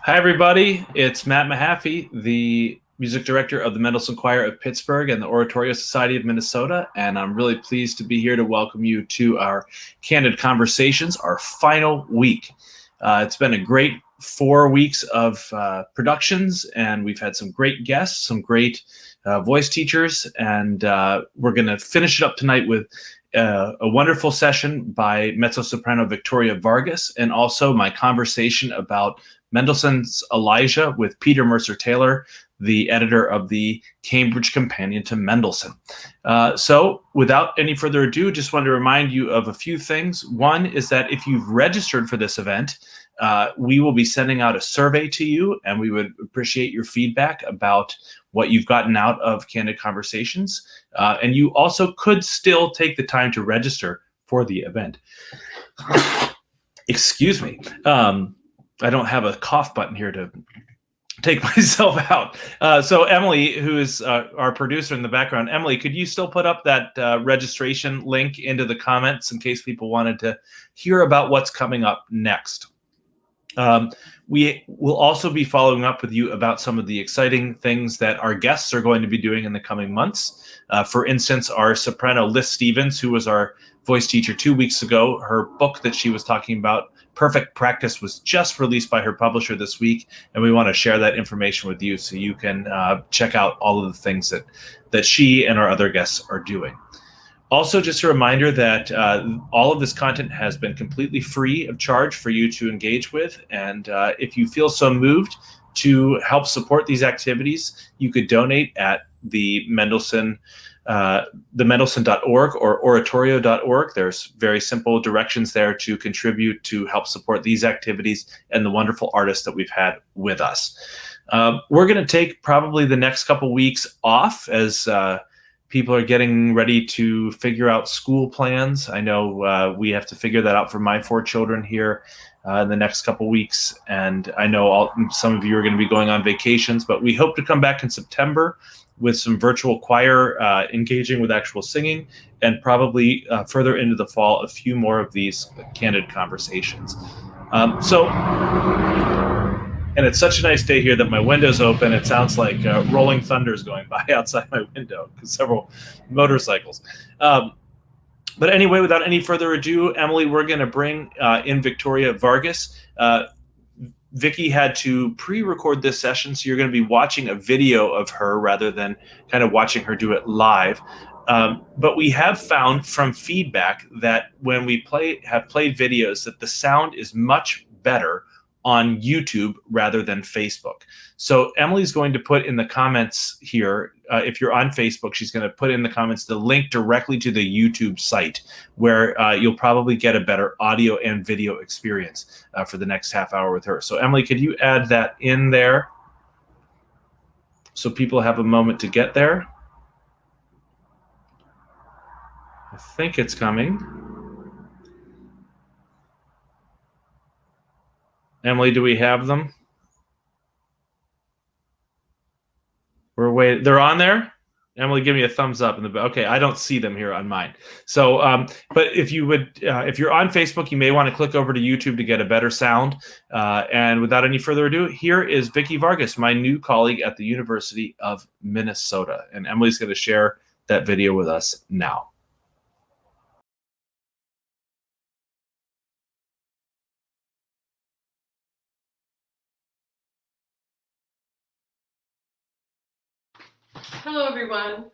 Hi, everybody. It's Matt Mahaffey, the music director of the Mendelssohn Choir of Pittsburgh and the Oratorio Society of Minnesota. And I'm really pleased to be here to welcome you to our Candid Conversations, our final week. It's been a great 4 weeks of productions, and we've had some great guests, some great voice teachers, and we're going to finish it up tonight with a wonderful session by mezzo-soprano Victoria Vargas, and also my conversation about Mendelssohn's Elijah with Peter Mercer Taylor, the editor of the Cambridge Companion to Mendelssohn. So without any further ado, just wanted to remind you of a few things. One is that if you've registered for this event, we will be sending out a survey to you, and we would appreciate your feedback about what you've gotten out of Candid Conversations. And you also could still take the time to register for the event. Excuse me. I don't have a cough button here to take myself out. So Emily, who is our producer in the background, Emily, could you still put up that registration link into the comments in case people wanted to hear about what's coming up next? We will also be following up with you about some of the exciting things that our guests are going to be doing in the coming months. For instance, our soprano Liz Stevens, who was our voice teacher 2 weeks ago, her book that she was talking about, Perfect Practice, was just released by her publisher this week, and we want to share that information with you so you can check out all of the things that she and our other guests are doing. Also, just a reminder that all of this content has been completely free of charge for you to engage with. And if you feel so moved to help support these activities, you could donate at the Mendelssohn, the Mendelssohn.org or oratorio.org. There's very simple directions there to contribute to help support these activities and the wonderful artists that we've had with us. We're going to take probably the next couple weeks off as people are getting ready to figure out school plans. I know we have to figure that out for my 4 children here in the next couple weeks. And I know some of you are going to be going on vacations, but we hope to come back in September with some virtual choir engaging with actual singing, and probably further into the fall, a few more of these Candid Conversations. And it's such a nice day here that my window's open. It sounds like rolling thunder's going by outside my window, several motorcycles. But anyway, without any further ado, Emily, we're going to bring in Victoria Vargas. Vicky had to pre-record this session, so you're going to be watching a video of her rather than kind of watching her do it live. But we have found from feedback that when we have played videos, that the sound is much better on YouTube rather than Facebook. So Emily's going to put in the comments here, if you're on Facebook, she's going to put in the comments the link directly to the YouTube site, where you'll probably get a better audio and video experience for the next half hour with her. So Emily, could you add that in there so people have a moment to get there? I think it's coming. Emily, do we have them? We're waiting. They're on there? Emily, give me a thumbs up in the. Okay, I don't see them here on mine. So, but if you would, if you're on Facebook, you may want to click over to YouTube to get a better sound. And without any further ado, here is Vicky Vargas, my new colleague at the University of Minnesota, and Emily's going to share that video with us now. Hello, everyone.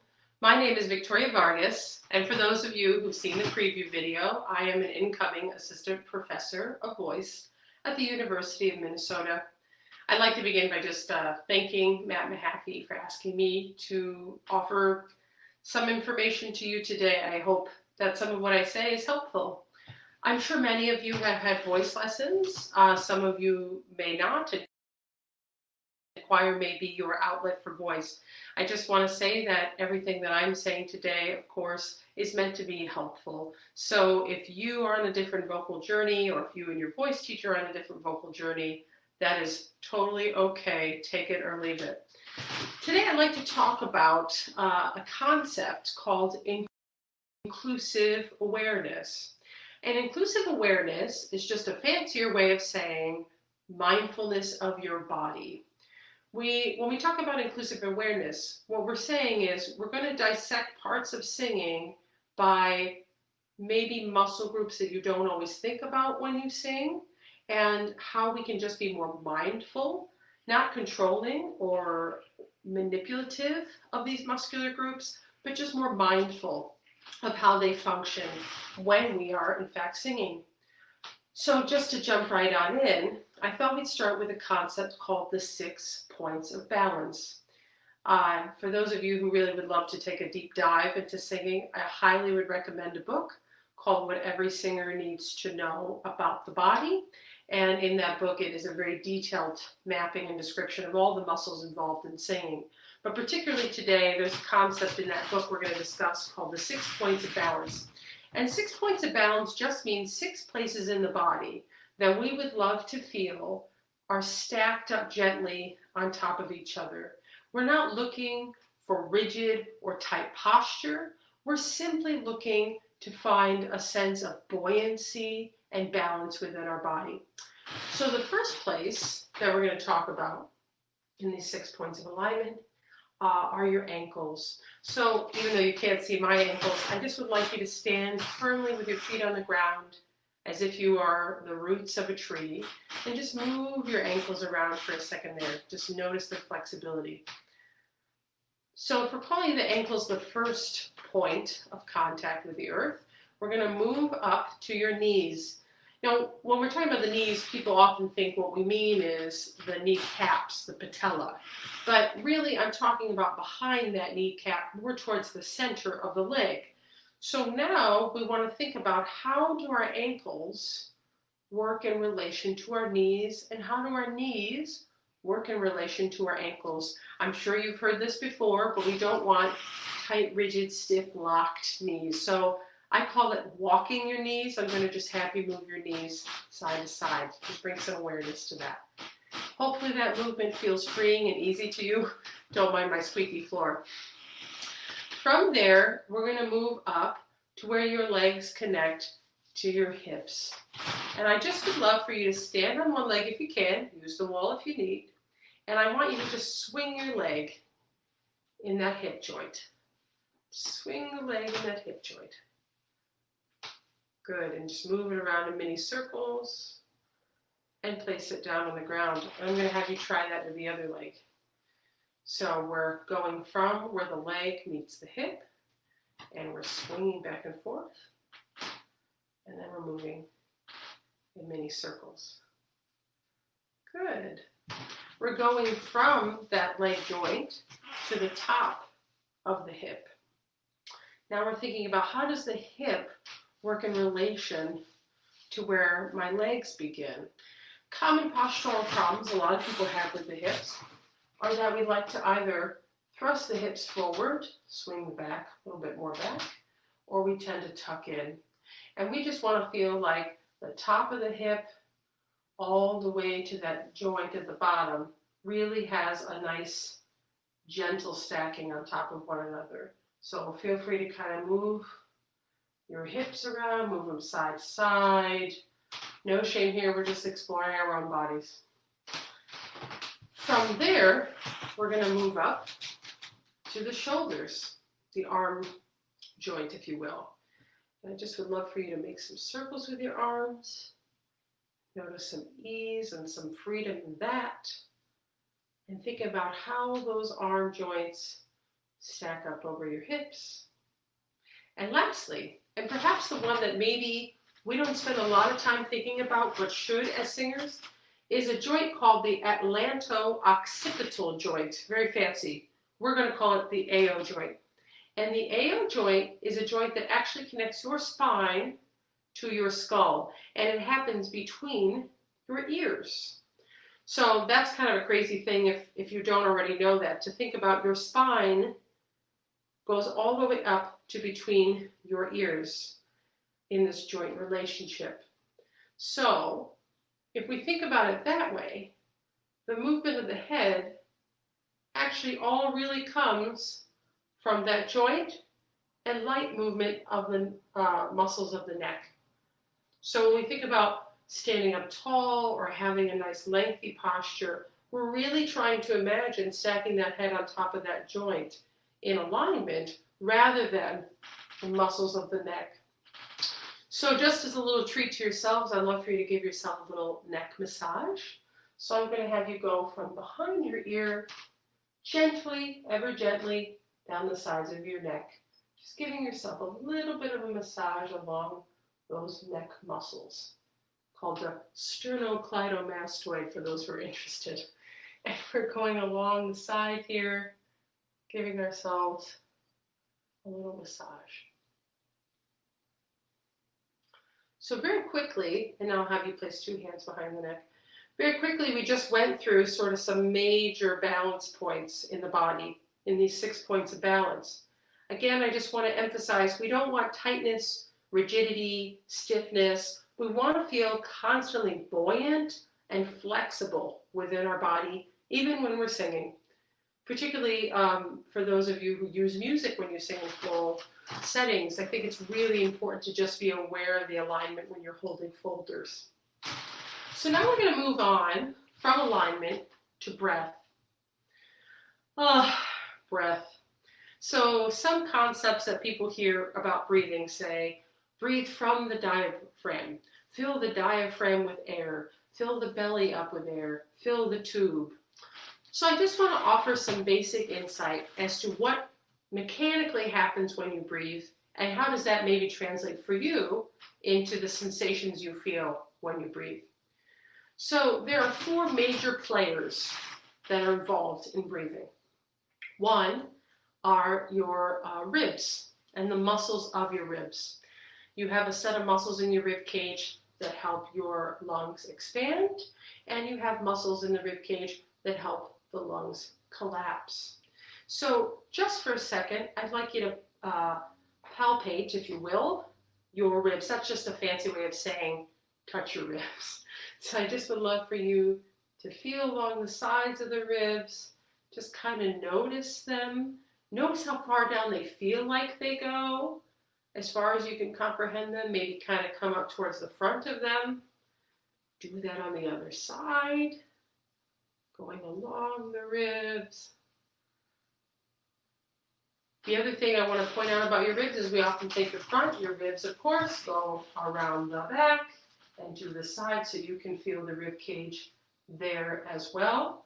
My name is Victoria Vargas, and for those of you who've seen the preview video, I am an incoming assistant professor of voice at the University of Minnesota. I'd like to begin by just thanking Matt Mahaffey for asking me to offer some information to you today. I hope that some of what I say is helpful. I'm sure many of you have had voice lessons. Some of you may not. Choir may be your outlet for voice. I just want to say that everything that I'm saying today, of course, is meant to be helpful. So if you are on a different vocal journey, or if you and your voice teacher are on a different vocal journey, that is totally okay. Take it or leave it. Today I'd like to talk about a concept called inclusive awareness. And inclusive awareness is just a fancier way of saying mindfulness of your body. When we talk about inclusive awareness, what we're saying is we're going to dissect parts of singing by maybe muscle groups that you don't always think about when you sing, and how we can just be more mindful, not controlling or manipulative of these muscular groups, but just more mindful of how they function when we are in fact singing. So just to jump right on in, I thought we'd start with a concept called the 6 points of balance. For those of you who really would love to take a deep dive into singing, I highly would recommend a book called What Every Singer Needs to Know About the Body. And in that book, it is a very detailed mapping and description of all the muscles involved in singing. But particularly today, there's a concept in that book we're going to discuss called the 6 points of balance. And 6 points of balance just means 6 places in the body that we would love to feel are stacked up gently on top of each other. We're not looking for rigid or tight posture. We're simply looking to find a sense of buoyancy and balance within our body. So the first place that we're going to talk about in these 6 points of alignment are your ankles. So even though you can't see my ankles, I just would like you to stand firmly with your feet on the ground as if you are the roots of a tree, and just move your ankles around for a second there. Just notice their flexibility. So if we're calling the ankles the first point of contact with the earth, we're going to move up to your knees. Now, when we're talking about the knees, people often think what we mean is the kneecaps, the patella. But really, I'm talking about behind that kneecap, more towards the center of the leg. So now we want to think about, how do our ankles work in relation to our knees, and how do our knees work in relation to our ankles? I'm sure you've heard this before, but we don't want tight, rigid, stiff, locked knees. So I call it walking your knees. I'm going to just have you move your knees side to side. Just bring some awareness to that. Hopefully that movement feels freeing and easy to you. Don't mind my squeaky floor. From there, we're going to move up to where your legs connect to your hips. And I just would love for you to stand on one leg if you can. Use the wall if you need. And I want you to just swing your leg in that hip joint. Swing the leg in that hip joint. Good, and just move it around in mini circles and place it down on the ground. I'm going to have you try that with the other leg. So we're going from where the leg meets the hip, and we're swinging back and forth, and then we're moving in mini circles. Good. We're going from that leg joint to the top of the hip. Now we're thinking about, how does the hip work in relation to where my legs begin? Common postural problems a lot of people have with the hips are that we like to either thrust the hips forward, swing back, a little bit more back, or we tend to tuck in. And we just want to feel like the top of the hip all the way to that joint at the bottom really has a nice gentle stacking on top of one another. So feel free to kind of move your hips around, move them side to side. No shame here, we're just exploring our own bodies. From there, we're going to move up to the shoulders, the arm joint, if you will. And I just would love for you to make some circles with your arms. Notice some ease and some freedom in that. And think about how those arm joints stack up over your hips. And lastly, and perhaps the one that maybe we don't spend a lot of time thinking about, but should as singers, is a joint called the atlanto-occipital joint. Very fancy. We're going to call it the AO joint. And the AO joint is a joint that actually connects your spine to your skull. And it happens between your ears. So that's kind of a crazy thing if you don't already know that, to think about your spine goes all the way up to between your ears in this joint relationship. So if we think about it that way, the movement of the head actually all really comes from that joint and light movement of the muscles of the neck. So when we think about standing up tall or having a nice lengthy posture, we're really trying to imagine stacking that head on top of that joint in alignment rather than the muscles of the neck. So just as a little treat to yourselves, I'd love for you to give yourself a little neck massage. So I'm going to have you go from behind your ear, gently, ever gently, down the sides of your neck. Just giving yourself a little bit of a massage along those neck muscles, called the sternocleidomastoid for those who are interested. And we're going along the side here, giving ourselves a little massage. So very quickly, and I'll have you place 2 hands behind the neck. Very quickly, we just went through sort of some major balance points in the body, in these 6 points of balance. Again, I just want to emphasize, we don't want tightness, rigidity, stiffness. We want to feel constantly buoyant and flexible within our body, even when we're singing. Particularly for those of you who use music when you sing in floral settings, I think it's really important to just be aware of the alignment when you're holding folders. So now we're going to move on from alignment to breath. Breath. So some concepts that people hear about breathing say, breathe from the diaphragm, fill the diaphragm with air, fill the belly up with air, fill the tube. So I just want to offer some basic insight as to what mechanically happens when you breathe and how does that maybe translate for you into the sensations you feel when you breathe. So there are 4 major players that are involved in breathing. One are your ribs and the muscles of your ribs. You have a set of muscles in your rib cage that help your lungs expand, and you have muscles in the rib cage that help the lungs collapse. So just for a second, I'd like you to palpate, if you will, your ribs. That's just a fancy way of saying touch your ribs. So I just would love for you to feel along the sides of the ribs, just kind of notice them. Notice how far down they feel like they go. As far as you can comprehend them, maybe kind of come up towards the front of them. Do that on the other side, going along the ribs. The other thing I want to point out about your ribs is we often take the front. Your ribs, of course, go around the back and to the side so you can feel the rib cage there as well.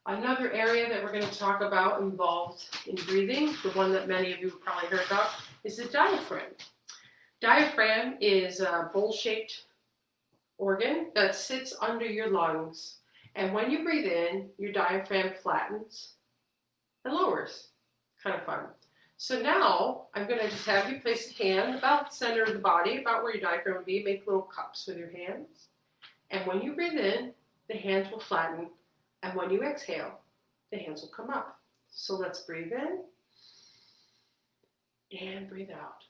Another area that we're going to talk about involved in breathing, the one that many of you have probably heard about, is the diaphragm. Diaphragm is a bowl-shaped organ that sits under your lungs. And when you breathe in, your diaphragm flattens and lowers. Kind of fun. So now I'm going to just have you place a hand about the center of the body, about where your diaphragm would be. Make little cups with your hands. And when you breathe in, the hands will flatten. And when you exhale, the hands will come up. So let's breathe in and breathe out.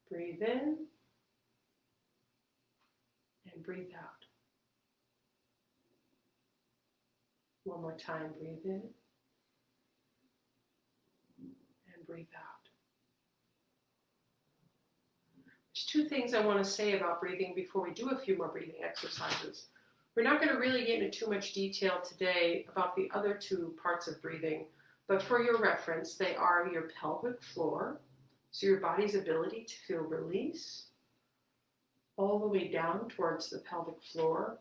Breathe in and breathe out. One more time, breathe in and breathe out. There's 2 things I want to say about breathing before we do a few more breathing exercises. We're not going to really get into too much detail today about the other 2 parts of breathing, but for your reference, they are your pelvic floor, so your body's ability to feel release all the way down towards the pelvic floor,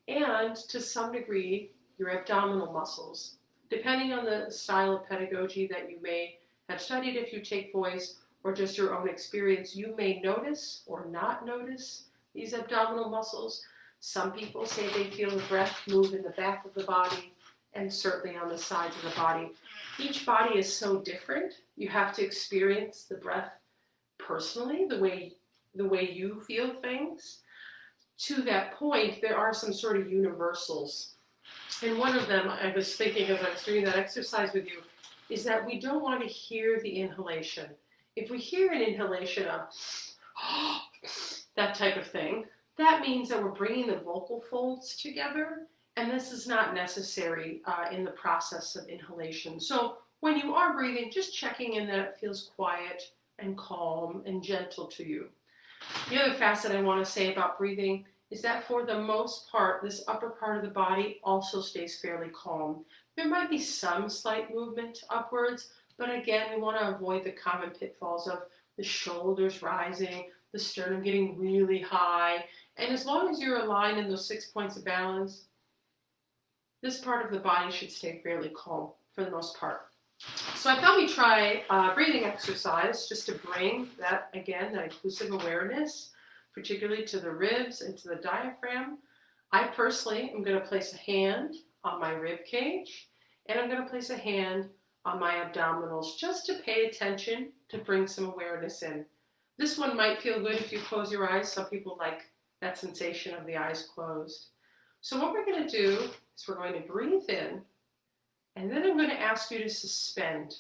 and to some degree, your abdominal muscles. Depending on the style of pedagogy that you may have studied if you take voice, or just your own experience, you may notice or not notice these abdominal muscles. Some people say they feel the breath move in the back of the body and certainly on the sides of the body. Each body is so different. You have to experience the breath personally, the way you feel things. To that point, there are some sort of universals. And one of them, I was thinking as I was doing that exercise with you, is that we don't want to hear the inhalation. If we hear an inhalation of that type of thing, that means that we're bringing the vocal folds together, and this is not necessary in the process of inhalation. So when you are breathing, just checking in that it feels quiet, and calm and gentle to you. The other facet I want to say about breathing is that for the most part, this upper part of the body also stays fairly calm. There might be some slight movement upwards, but again, we want to avoid the common pitfalls of the shoulders rising, the sternum getting really high. And as long as you're aligned in those 6 points of balance, this part of the body should stay fairly calm for the most part. So I thought we'd try a breathing exercise just to bring that, again, that inclusive awareness, particularly to the ribs and to the diaphragm. I personally am going to place a hand on my rib cage, and I'm going to place a hand on my abdominals just to pay attention, to bring some awareness in. This one might feel good if you close your eyes. Some people like that sensation of the eyes closed. So what we're going to do is we're going to breathe in, and then I'm going to ask you to suspend.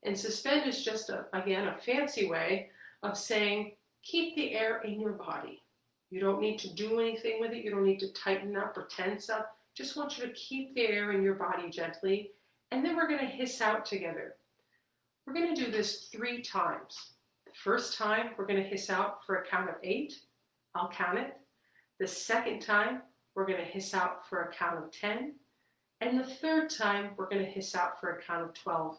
And suspend is just, again, a fancy way of saying, keep the air in your body. You don't need to do anything with it. You don't need to tighten up or tense up. Just want you to keep the air in your body gently. And then we're going to hiss out together. We're going to do this 3 times. The first time, we're going to hiss out for a count of 8. I'll count it. The second time, we're going to hiss out for a count of 10. And the third time, we're going to hiss out for a count of 12.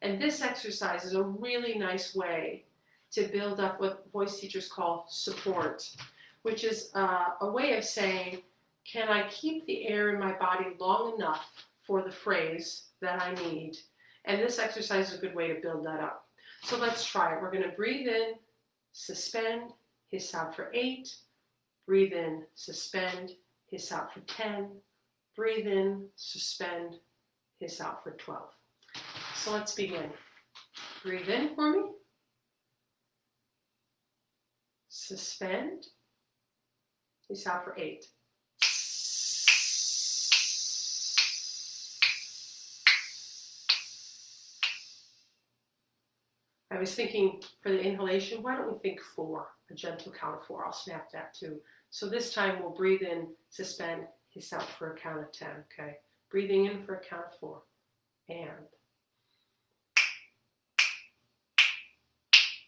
And this exercise is a really nice way to build up what voice teachers call support, which is a way of saying, can I keep the air in my body long enough for the phrase that I need? And this exercise is a good way to build that up. So let's try it. We're going to breathe in, suspend, hiss out for 8, breathe in, suspend, hiss out for 10, breathe in, suspend, hiss out for 12. So let's begin. Breathe in for me. Suspend. Hiss out for 8. I was thinking for the inhalation, why don't we think 4, a gentle count of 4. I'll snap that too. So this time we'll breathe in, suspend, hiss out for a count of 10, okay? Breathing in for a count of 4. And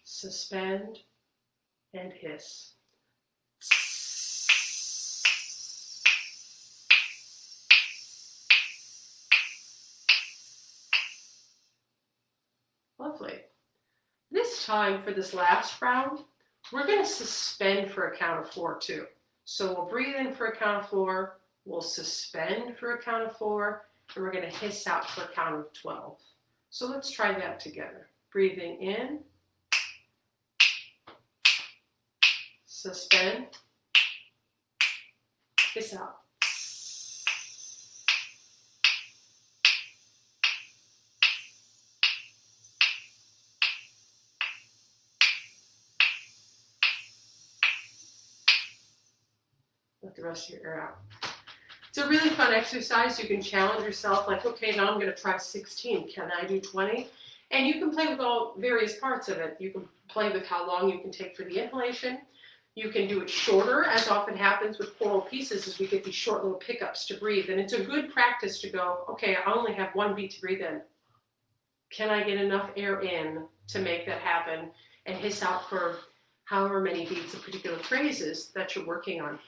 suspend and hiss. Lovely. This time for this last round, we're going to suspend for a count of 4 too. So we'll breathe in for a count of 4, we'll suspend for a count of 4, and we're going to hiss out for a count of 12. So let's try that together. Breathing in, suspend, hiss out. Let the rest of your air out. It's a really fun exercise. You can challenge yourself, like, okay, now I'm going to try 16. Can I do 20? And you can play with all various parts of it. You can play with how long you can take for the inhalation. You can do it shorter, as often happens with choral pieces, as we get these short little pickups to breathe. And it's a good practice to go, okay, I only have 1 beat to breathe in. Can I get enough air in to make that happen? And hiss out for however many beats of particular phrases that you're working on.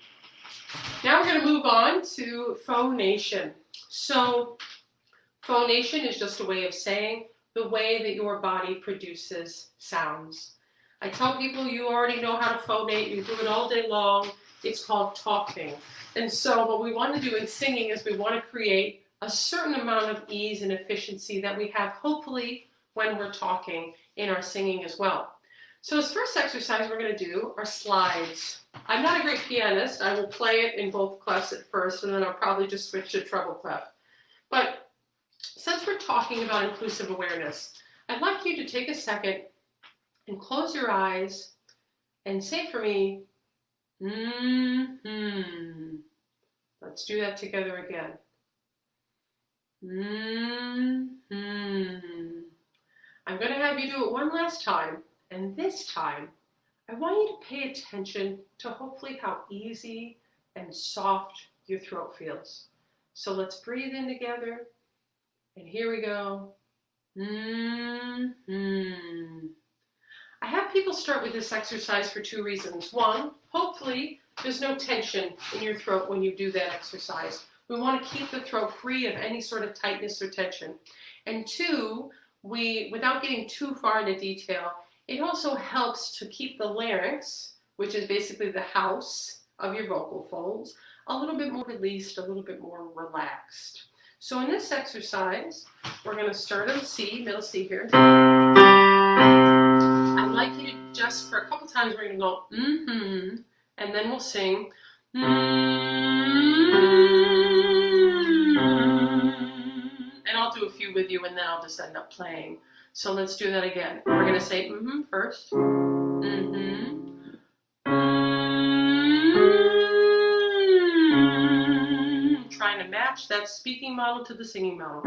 Now we're going to move on to phonation. So phonation is just a way of saying the way that your body produces sounds. I tell people you already know how to phonate. You do it all day long. It's called talking. And so what we want to do in singing is we want to create a certain amount of ease and efficiency that we have, hopefully, when we're talking in our singing as well. So this first exercise we're going to do are slides. I'm not a great pianist. I will play it in both clefs at first, and then I'll probably just switch to treble clef. But since we're talking about inclusive awareness, I'd like you to take a second and close your eyes and say for me, mm-hmm. Let's do that together again. Mm-hmm. I'm going to have you do it one last time, and this time, I want you to pay attention to hopefully how easy and soft your throat feels. So let's breathe in together, and here we go. Mm-hmm. I have people start with this exercise for 2 reasons. One, hopefully there's no tension in your throat when you do that exercise. We want to keep the throat free of any sort of tightness or tension. And 2, without getting too far into detail, it also helps to keep the larynx, which is basically the house of your vocal folds, a little bit more released, a little bit more relaxed. So in this exercise, we're going to start on C, middle C here. I'd like you to just, for a couple times, we're going to go, and then we'll sing, and I'll do a few with you, and then I'll just end up playing. So let's do that again. We're going to say first. Trying to match that speaking model to the singing model.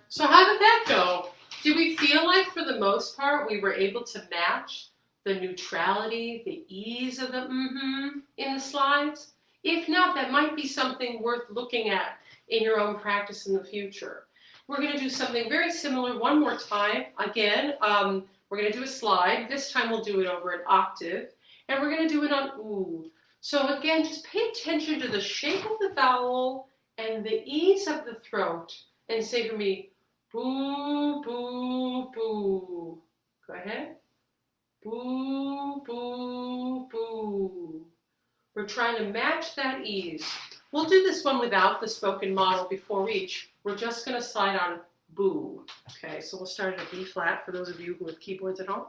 So how did that go? Do we feel like, for the most part, we were able to match the neutrality, the ease of the in the slides? If not, that might be something worth looking at in your own practice in the future. We're going to do something very similar one more time. Again, we're going to do a slide. This time we'll do it over an octave, and we're going to do it on ooh. So again, just pay attention to the shape of the vowel and the ease of the throat, and say for me, boo, boo, boo. Go ahead. Boo, boo, boo. We're trying to match that ease. We'll do this one without the spoken model before each. We're just going to slide on boo. Okay, so we'll start at a B flat for those of you who have keyboards at home.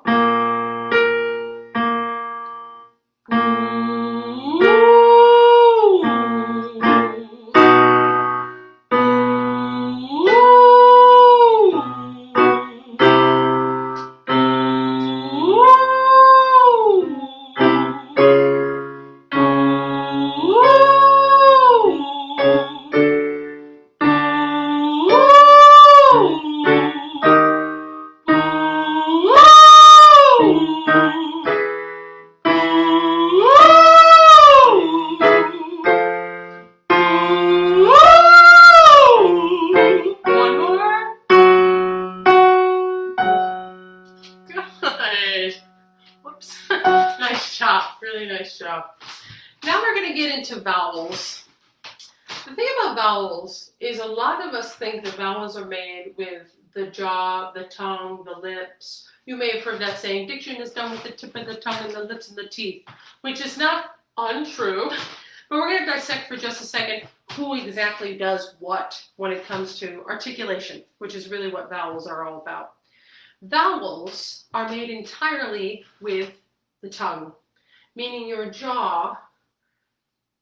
Nice job, really nice job. Now we're going to get into vowels. The thing about vowels is a lot of us think that vowels are made with the jaw, the tongue, the lips. You may have heard that saying, diction is done with the tip of the tongue and the lips and the teeth, which is not untrue. But we're going to dissect for just a second who exactly does what when it comes to articulation, which is really what vowels are all about. Vowels are made entirely with the tongue, meaning your jaw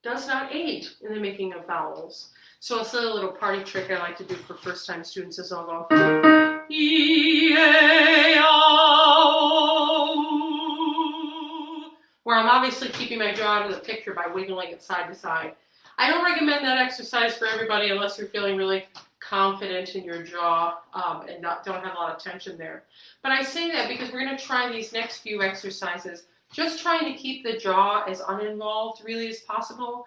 does not aid in the making of vowels. So it's a little party trick I like to do for first-time students is I'll go where I'm obviously keeping my jaw out of the picture by wiggling it side to side. I don't recommend that exercise for everybody unless you're feeling really confident in your jaw and don't have a lot of tension there. But I say that because we're going to try these next few exercises just trying to keep the jaw as uninvolved really as possible.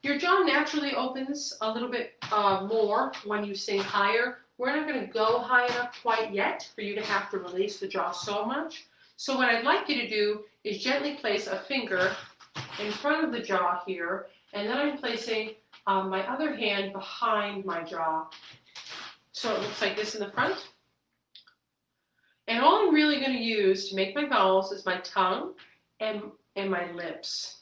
Your jaw naturally opens a little bit more when you sing higher. We're not going to go high enough quite yet for you to have to release the jaw so much. So what I'd like you to do is gently place a finger in front of the jaw here, and then I'm placing my other hand behind my jaw. So it looks like this in the front. And all I'm really going to use to make my vowels is my tongue and my lips.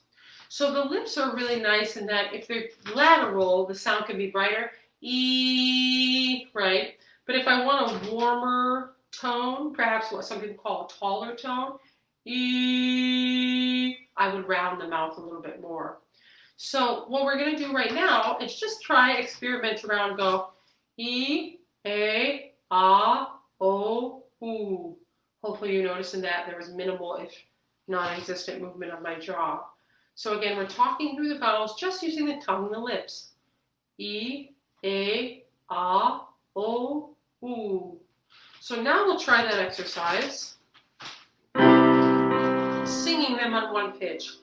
So the lips are really nice in that if they're lateral, the sound can be brighter, E, right? But if I want a warmer tone, perhaps what some people call a taller tone, E, I would round the mouth a little bit more. So what we're going to do right now is just try, experiment around, go E, A, Ah, O, Oo. Hopefully you're noticing that there was minimal, if non-existent, movement of my jaw. So again, we're talking through the vowels, just using the tongue and the lips. E, A, Ah, O, Oo. So now we'll try that exercise, singing them on one pitch.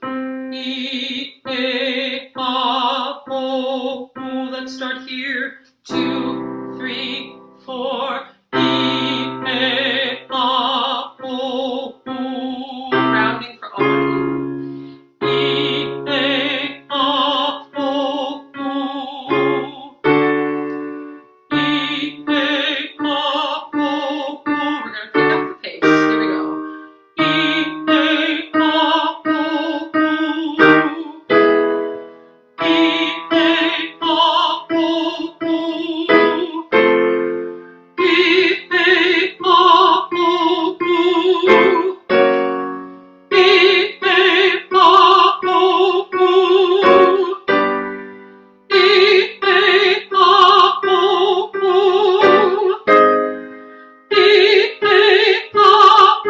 E, A, Ah, O, Oo. Let's start here. 2, 3, 4. E, A, Ah, O, Oo. Rounding for O and Oo. E, A, Ah, O, Oo. E, A, Ah, O, Oo. We're going to pick up the pace. Here we go. E, A, Ah, O, Oo. E, A, Ah, O, Oo. E, A, Ah, O, Oo. E, A, Ah, O, Oo. E, A, Ah, O, Oo. E, A, Ah, O,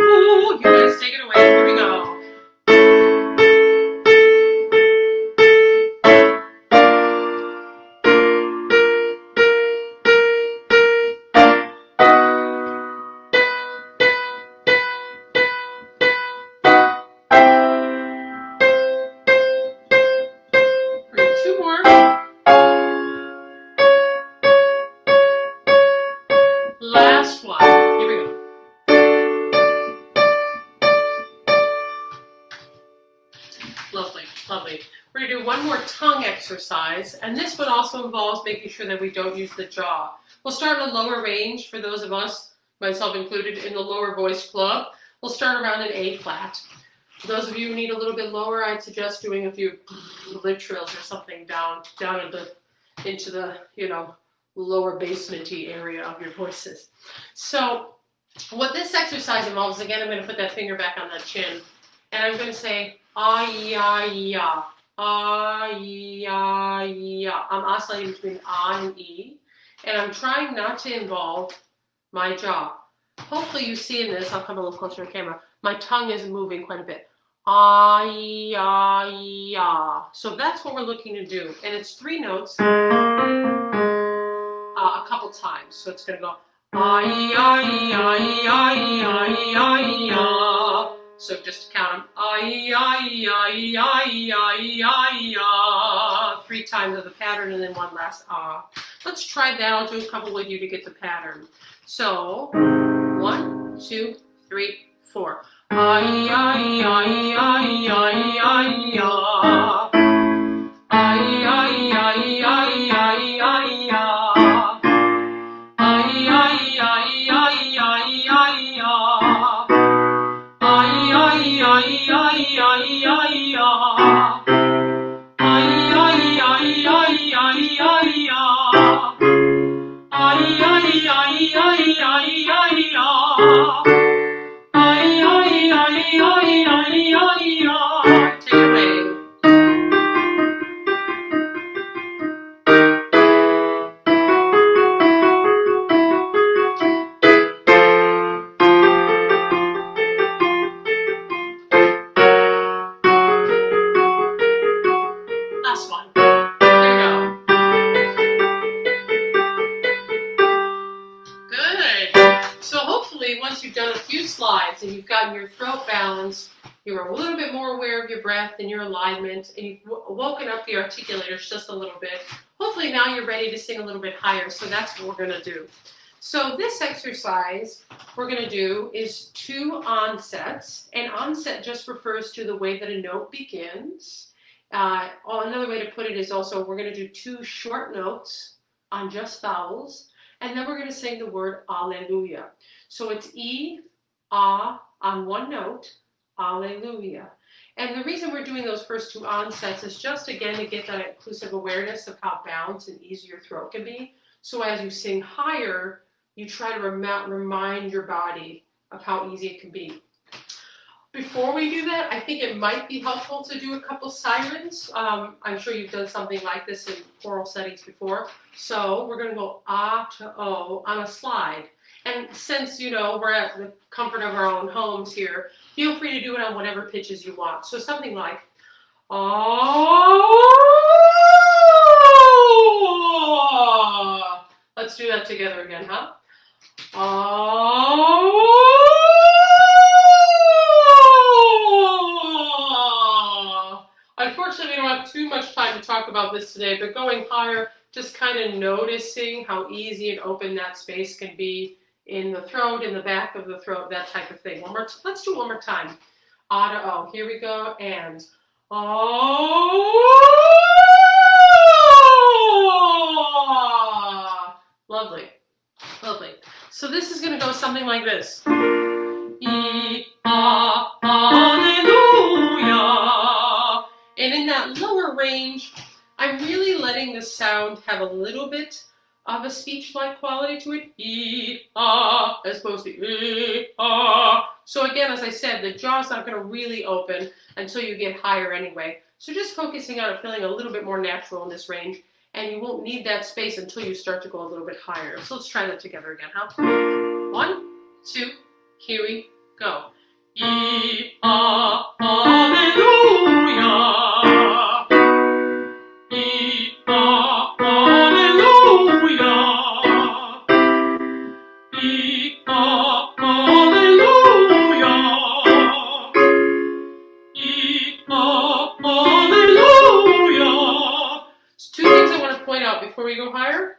Oo. You guys take it away. Here we go. Two more. Last one. Here we go. Lovely, lovely. We're going to do one more tongue exercise, and this one also involves making sure that we don't use the jaw. We'll start in a lower range for those of us, myself included, in the lower voice club. We'll start around an A flat. For those of you who need a little bit lower, I'd suggest doing a few lip trills or something down into the lower basement-y area of your voices. So what this exercise involves, again, I'm going to put that finger back on that chin, and I'm going to say ah ya ya, ah ya ya. I'm oscillating between ah and e, and I'm trying not to involve my jaw. Hopefully you see in this, I'll come a little closer to the camera, my tongue is moving quite a bit. Ah ya ya. So that's what we're looking to do, and it's 3 notes a couple times. So it's going to go ay ay ay ay ay ay ay. So just to count them, ay ay ay ay ay ay ay. 3 times of the pattern and then one last ah. Let's try that. I'll do a couple with you to get the pattern. So 1, 2, 3, 4. Ay ay ay ay ay ay ay. Ay ay ay ay ay ay ay. Ay ay ay ay ay ay ay. Ay ay ay ay ay ay ay. Ay ay ay ay ay ay ay. Ay ay ay ay ay ay ay. Ay ay ay ay ay ay ay. Take it away. Last one. Here we go. Good. So hopefully once you've done a few slides and you've gotten your throat balanced, you're a little bit more aware of your breath and your alignment, and you've woken up the articulators just a little bit. Hopefully now you're ready to sing a little bit higher, so that's what we're going to do. So this exercise we're going to do is 2 onsets, and onset just refers to the way that a note begins. Another way to put it is also we're going to do 2 short notes on just vowels, and then we're going to sing the word Alleluia. So it's E, Ah on one note, Alleluia. And the reason we're doing those first 2 onsets is just, again, to get that inclusive awareness of how balanced and easy your throat can be. So as you sing higher, you try to remind your body of how easy it can be. Before we do that, I think it might be helpful to do a couple sirens. I'm sure you've done something like this in choral settings before. So we're going to go ah to o on a slide. And since, we're at the comfort of our own homes here, feel free to do it on whatever pitches you want. So something like, oh. Let's do that together again, huh? Oh. Unfortunately, we don't have too much time to talk about this today, but going higher, just kind of noticing how easy and open that space can be in the throat, in the back of the throat, that type of thing. Let's do one more time. Ah to O. Here we go. And oh. Lovely. Lovely. So this is going to go something like this. Hallelujah. And in that lower range, I'm really letting the sound have a little bit of a speech-like quality to it. As opposed to So again, as I said, the jaw's not going to really open until you get higher anyway. So just focusing on it feeling a little bit more natural in this range, and you won't need that space until you start to go a little bit higher. So let's try that together again, huh? 1, 2, here we go. Hallelujah. Before we go higher,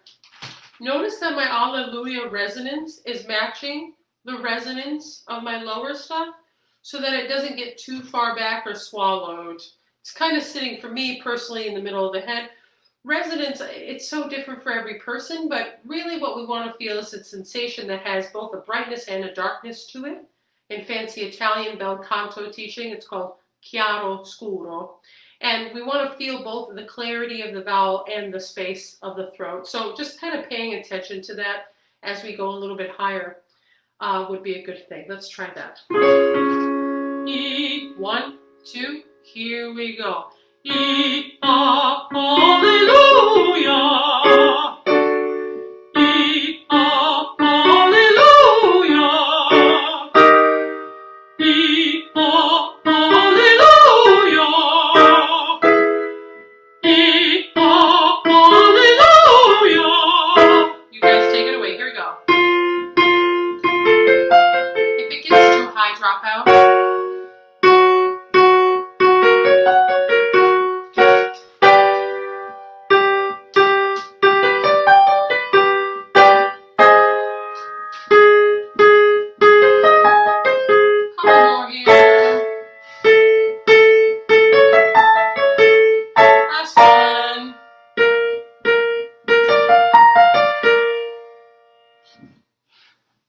notice that my Alleluia resonance is matching the resonance of my lower stuff so that it doesn't get too far back or swallowed. It's kind of sitting, for me personally, in the middle of the head. Resonance, it's so different for every person, but really what we want to feel is a sensation that has both a brightness and a darkness to it. In fancy Italian bel canto teaching, it's called chiaro scuro. And we want to feel both the clarity of the vowel and the space of the throat. So just kind of paying attention to that as we go a little bit higher would be a good thing. Let's try that. 1, 2, here we go. Hallelujah.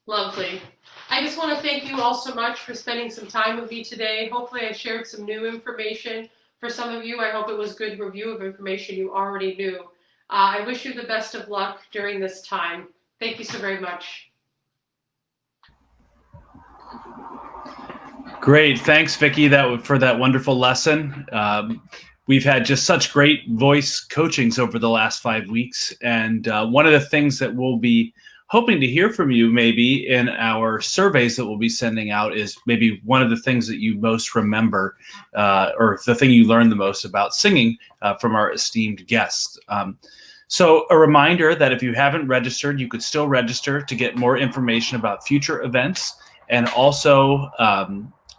Lovely. I just want to thank you all so much for spending some time with me today. Hopefully I shared some new information. For some of you, I hope it was a good review of information you already knew. I wish you the best of luck during this time. Thank you so very much. Great. Thanks, Vicki, for that wonderful lesson. We've had just such great voice coachings over the last 5 weeks. And one of the things that we'll be hoping to hear from you maybe in our surveys that we'll be sending out is maybe one of the things that you most remember or the thing you learned the most about singing from our esteemed guests. So a reminder that if you haven't registered, you could still register to get more information about future events, and also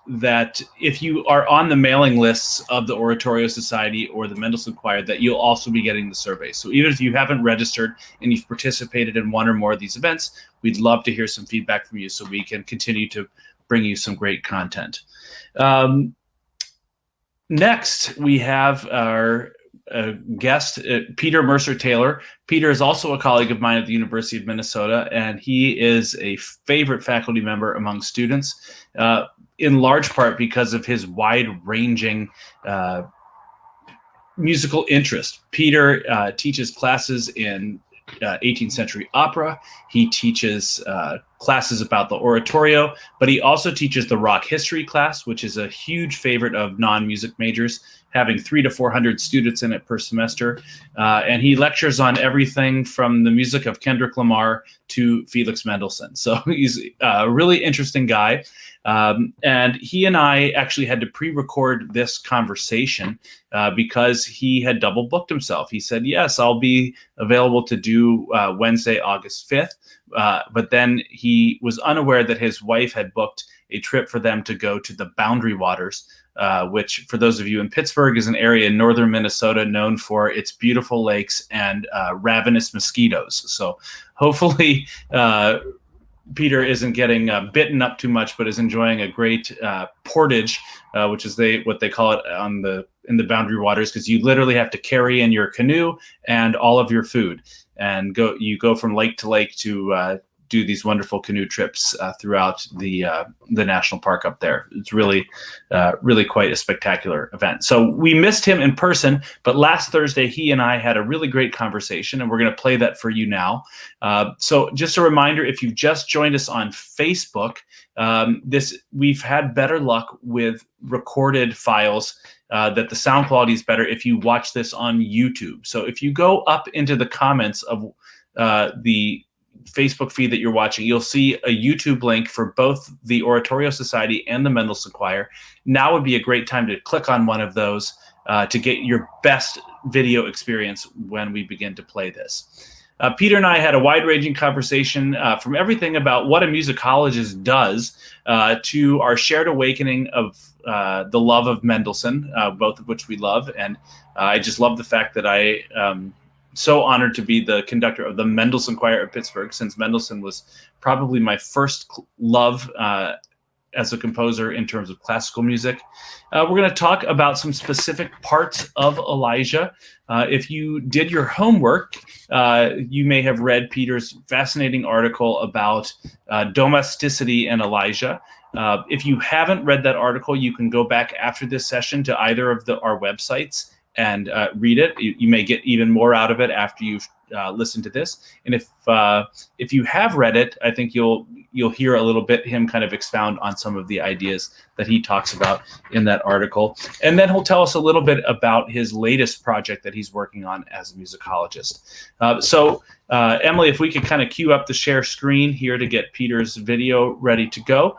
that if you are on the mailing lists of the Oratorio Society or the Mendelssohn Choir, that you'll also be getting the survey. So even if you haven't registered and you've participated in one or more of these events, we'd love to hear some feedback from you so we can continue to bring you some great content. Next, we have our guest, Peter Mercer-Taylor. Peter is also a colleague of mine at the University of Minnesota, and he is a favorite faculty member among students. in large part because of his wide-ranging musical interest. Peter teaches classes in 18th century opera. He teaches classes about the oratorio, but he also teaches the rock history class, which is a huge favorite of non-music majors, having 300 to 400 students in it per semester. And he lectures on everything from the music of Kendrick Lamar to Felix Mendelssohn. So he's a really interesting guy. And he and I actually had to pre-record this conversation because he had double booked himself. He said, yes, I'll be available to do Wednesday, August 5th. But then he was unaware that his wife had booked a trip for them to go to the Boundary Waters, which, for those of you in Pittsburgh, is an area in northern Minnesota known for its beautiful lakes and ravenous mosquitoes. So hopefully Peter isn't getting bitten up too much, but is enjoying a great portage, which is what they call it in the Boundary Waters, because you literally have to carry in your canoe and all of your food, and you go from lake to lake to do these wonderful canoe trips throughout the national park up there. It's really quite a spectacular event. So we missed him in person, but last Thursday he and I had a really great conversation, and we're going to play that for you now. So just a reminder, if you've just joined us on Facebook, we've had better luck with recorded files, that the sound quality is better if you watch this on YouTube. So if you go up into the comments of the Facebook feed that you're watching, you'll see a YouTube link for both the Oratorio Society and the Mendelssohn Choir. Now would be a great time to click on one of those to get your best video experience when we begin to play this. Peter and I had a wide-ranging conversation from everything about what a musicologist does to our shared awakening of the love of Mendelssohn, both of which we love. And I just love the fact that I so honored to be the conductor of the Mendelssohn Choir of Pittsburgh, since Mendelssohn was probably my first love as a composer in terms of classical music. We're going to talk about some specific parts of Elijah. If you did your homework, you may have read Peter's fascinating article about domesticity and Elijah. If you haven't read that article, you can go back after this session to either of our websites and read it. You may get even more out of it after you've listened to this. And if you have read it, I think you'll hear a little bit him kind of expound on some of the ideas that he talks about in that article. And then he'll tell us a little bit about his latest project that he's working on as a musicologist. So Emily, if we could kind of cue up the share screen here to get Peter's video ready to go.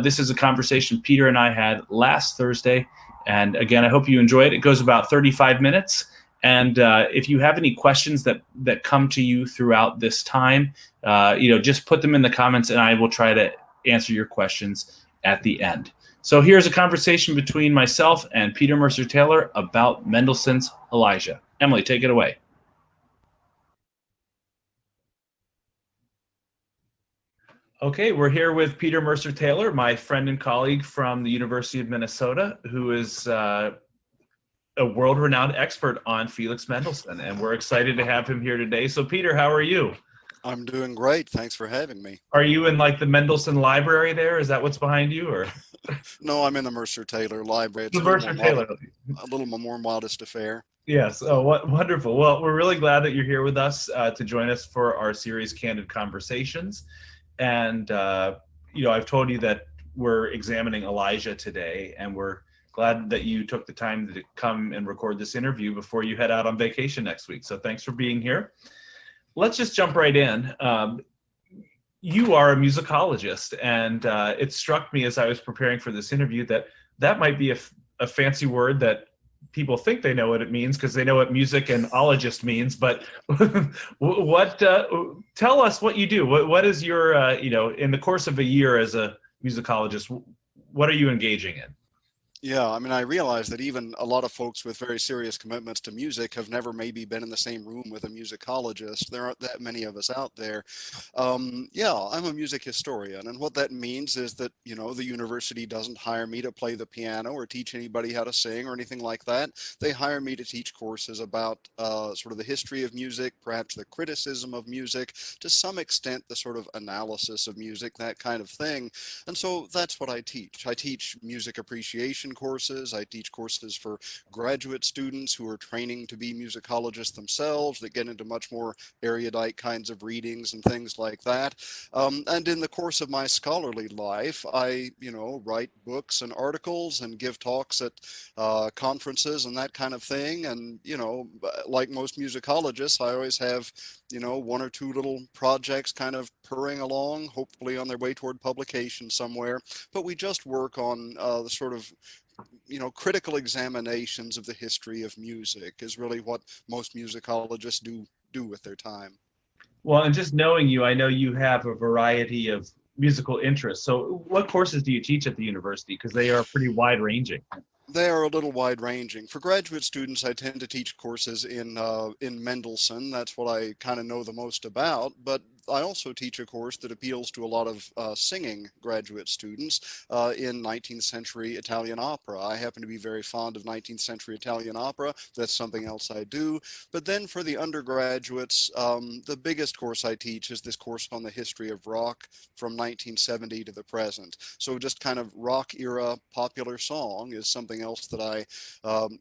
This is a conversation Peter and I had last Thursday. And again, I hope you enjoy it. It goes about 35 minutes. And if you have any questions that come to you throughout this time, just put them in the comments and I will try to answer your questions at the end. So here's a conversation between myself and Peter Mercer-Taylor about Mendelssohn's Elijah. Emily, take it away. Okay, we're here with Peter Mercer-Taylor, my friend and colleague from the University of Minnesota, who is a world-renowned expert on Felix Mendelssohn, and we're excited to have him here today. So Peter, how are you? I'm doing great. Thanks for having me. Are you in like the Mendelssohn library there? Is that what's behind you, or? No, I'm in the Mercer-Taylor library. It's the Mercer-Taylor. A little more modest affair. Yes. Oh, what wonderful. Well, we're really glad that you're here with us to join us for our series Candid Conversations. And, I've told you that we're examining Elijah today, and we're glad that you took the time to come and record this interview before you head out on vacation next week. So thanks for being here. Let's just jump right in. You are a musicologist, and it struck me as I was preparing for this interview that might be a fancy word that people think they know what it means because they know what music and ologist means. But tell us what you do. What is your, in the course of a year as a musicologist, what are you engaging in? Yeah, I mean, I realize that even a lot of folks with very serious commitments to music have never maybe been in the same room with a musicologist. There aren't that many of us out there. Yeah, I'm a music historian, and what that means is that, the university doesn't hire me to play the piano or teach anybody how to sing or anything like that. They hire me to teach courses about sort of the history of music, perhaps the criticism of music, to some extent, the sort of analysis of music, that kind of thing. And so that's what I teach. I teach music appreciation courses. I teach courses for graduate students who are training to be musicologists themselves that get into much more erudite kinds of readings and things like that. And in the course of my scholarly life, I, write books and articles and give talks at conferences and that kind of thing. And, like most musicologists, I always have one or two little projects kind of purring along, hopefully on their way toward publication somewhere. But we just work on the sort of critical examinations of the history of music is really what most musicologists do with their time. Well, and just knowing you, I know you have a variety of musical interests. So what courses do you teach at the university? Because they are pretty wide ranging. They are a little wide ranging. For graduate students, I tend to teach courses in Mendelssohn. That's what I kind of know the most about. But I also teach a course that appeals to a lot of singing graduate students in 19th century Italian opera. I happen to be very fond of 19th century Italian opera. That's something else I do. But then for the undergraduates, the biggest course I teach is this course on the history of rock from 1970 to the present. So just kind of rock era popular song is something else that I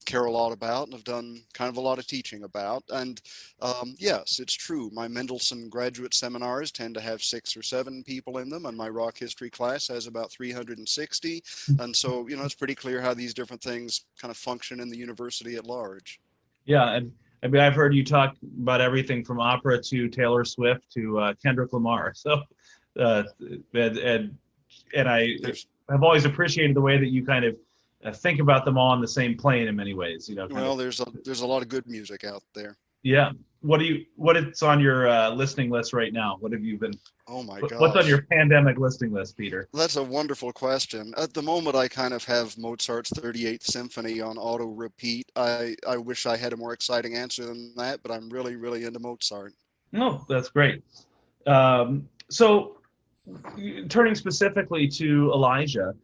care a lot about and have done kind of a lot of teaching about. And yes, it's true. My Mendelssohn graduate seminars tend to have 6 or 7 people in them, and my rock history class has about 360. And so, it's pretty clear how these different things kind of function in the university at large. Yeah, and I mean, I've heard you talk about everything from opera to Taylor Swift to Kendrick Lamar. So, uh, and I There's have always appreciated the way that you kind of think about them all on the same plane in many ways. well, there's a lot of good music out there. Yeah. What is on your listening list right now? What have you been? Oh my What's on gosh. your pandemic listening list, Peter? That's a wonderful question. At the moment, I kind of have Mozart's 38th Symphony on auto repeat. I wish I had a more exciting answer than that, but I'm really, really into Mozart. No, that's great. So, turning specifically to Elijah,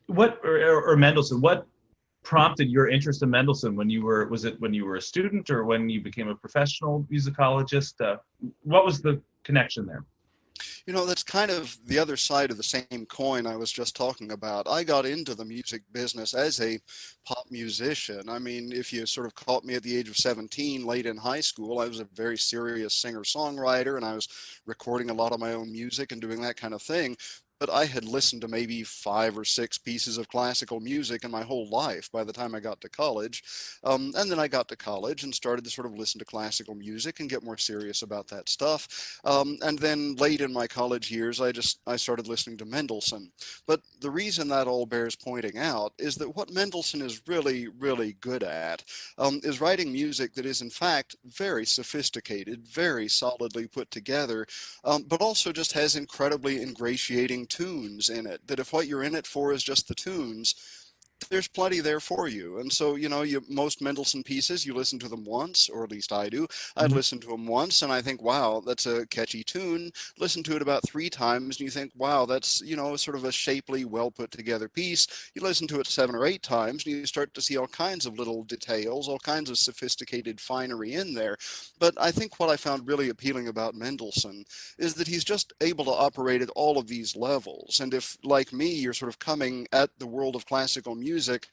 what or Mendelssohn, what prompted your interest in Mendelssohn was it when you were a student or when you became a professional musicologist? What was the connection there? That's kind of the other side of the same coin I was just talking about. I got into the music business as a pop musician. I mean, if you sort of caught me at the age of 17, late in high school, I was a very serious singer-songwriter, and I was recording a lot of my own music and doing that kind of thing. But I had listened to maybe 5 or 6 pieces of classical music in my whole life by the time I got to college. And then I got to college and started to sort of listen to classical music and get more serious about that stuff. And then late in my college years, I started listening to Mendelssohn. But the reason that all bears pointing out is that what Mendelssohn is really, really good at is writing music that is in fact very sophisticated, very solidly put together, but also just has incredibly ingratiating tunes in it, that if what you're in it for is just the tunes, there's plenty there for you. And so, most Mendelssohn pieces, you listen to them once, or at least I do. I'd Mhm. listen to them once and I think, wow, that's a catchy tune. Listen to it about 3 times and you think, wow, that's, sort of a shapely, well put together piece. You listen to it 7 or 8 times and you start to see all kinds of little details, all kinds of sophisticated finery in there. But I think what I found really appealing about Mendelssohn is that he's just able to operate at all of these levels. And if, like me, you're sort of coming at the world of classical music,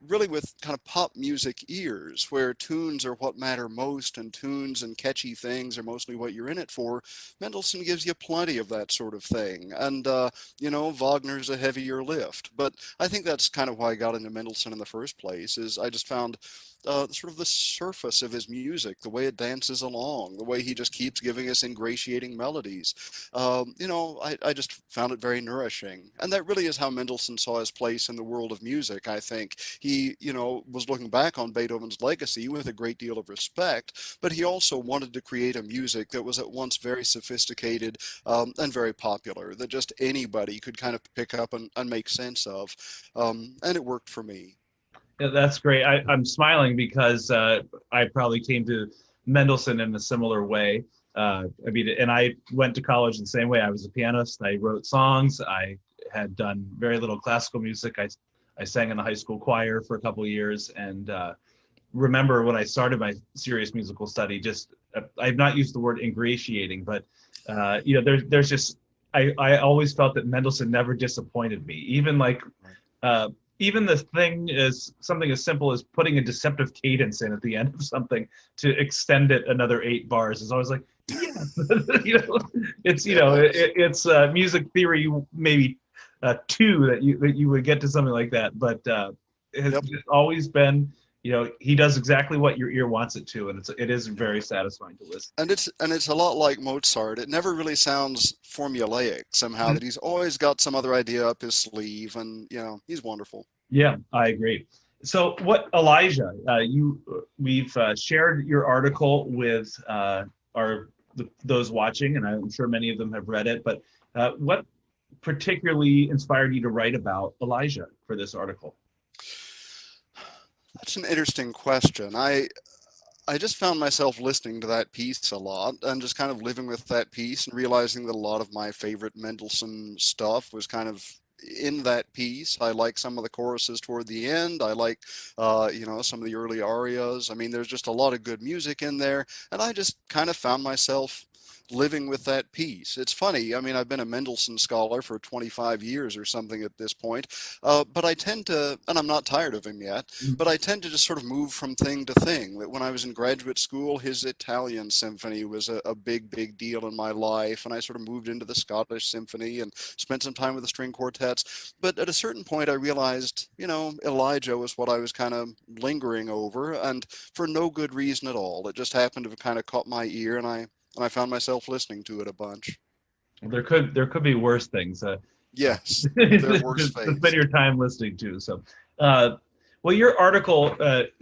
really with kind of pop music ears, where tunes are what matter most and tunes and catchy things are mostly what you're in it for, Mendelssohn gives you plenty of that sort of thing. And, Wagner's a heavier lift. But I think that's kind of why I got into Mendelssohn in the first place, is I just found sort of the surface of his music, the way it dances along, the way he just keeps giving us ingratiating melodies. I just found it very nourishing. And that really is how Mendelssohn saw his place in the world of music, I think. He He, was looking back on Beethoven's legacy with a great deal of respect, but he also wanted to create a music that was at once very sophisticated and very popular, that just anybody could kind of pick up and make sense of. And it worked for me. Yeah, that's great. I'm smiling because I probably came to Mendelssohn in a similar way. I mean, and I went to college the same way. I was a pianist. I wrote songs. I had done very little classical music. I sang in the high school choir for a couple of years, and remember when I started my serious musical study, just I've not used the word ingratiating, but there's just I always felt that Mendelssohn never disappointed me. Even like even the thing is something as simple as putting a deceptive cadence in at the end of something to extend it another 8 bars is always like, yeah, it's music theory maybe 2 that you would get to something like that, but it has just always been, he does exactly what your ear wants it to, and it is very satisfying to listen. And it's a lot like Mozart. It never really sounds formulaic somehow, that he's always got some other idea up his sleeve, and he's wonderful. Yeah, I agree. So what, Elijah, we've shared your article with those watching, and I'm sure many of them have read it, but what particularly inspired you to write about Elijah for this article? That's an interesting question. I just found myself listening to that piece a lot and just kind of living with that piece and realizing that a lot of my favorite Mendelssohn stuff was kind of in that piece. I like some of the choruses toward the end. I like, some of the early arias. I mean, there's just a lot of good music in there. And I just kind of found myself living with that piece. It's funny. I mean, I've been a Mendelssohn scholar for 25 years or something at this point, but I tend to, and I'm not tired of him yet, but I tend to just sort of move from thing to thing. That when I was in graduate school, his Italian symphony was a big deal in my life, and I sort of moved into the Scottish symphony and spent some time with the string quartets. But at a certain point, I realized, Elijah was what I was kind of lingering over, and for no good reason at all. It just happened to have kind of caught my ear, and I found myself listening to it a bunch. There could be worse things. Yes, there are worse things. Spend your time listening to. So, well, your article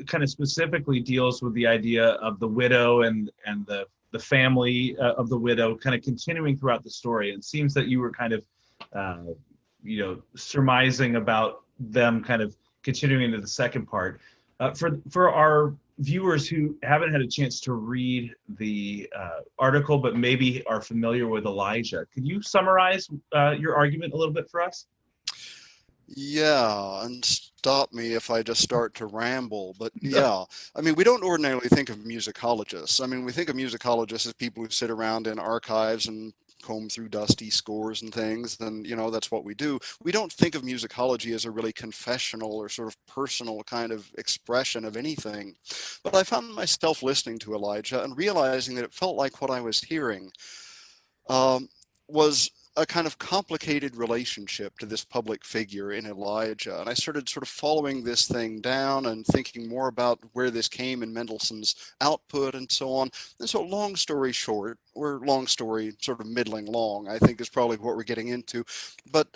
kind of specifically deals with the idea of the widow and the family of the widow, kind of continuing throughout the story. And it seems that you were kind of, surmising about them kind of continuing into the second part. For our viewers who haven't had a chance to read the article, but maybe are familiar with Elijah, could you summarize your argument a little bit for us? Yeah, and stop me if I just start to ramble, but yeah. I mean, we don't ordinarily think of musicologists. I mean, we think of musicologists as people who sit around in archives and comb through dusty scores and things, and that's what we do. We don't think of musicology as a really confessional or sort of personal kind of expression of anything. But I found myself listening to Elijah and realizing that it felt like what I was hearing was a kind of complicated relationship to this public figure in Elijah. And I started sort of following this thing down and thinking more about where this came in Mendelssohn's output and so on. And so long story short, or long story sort of middling long, I think is probably what we're getting into. But,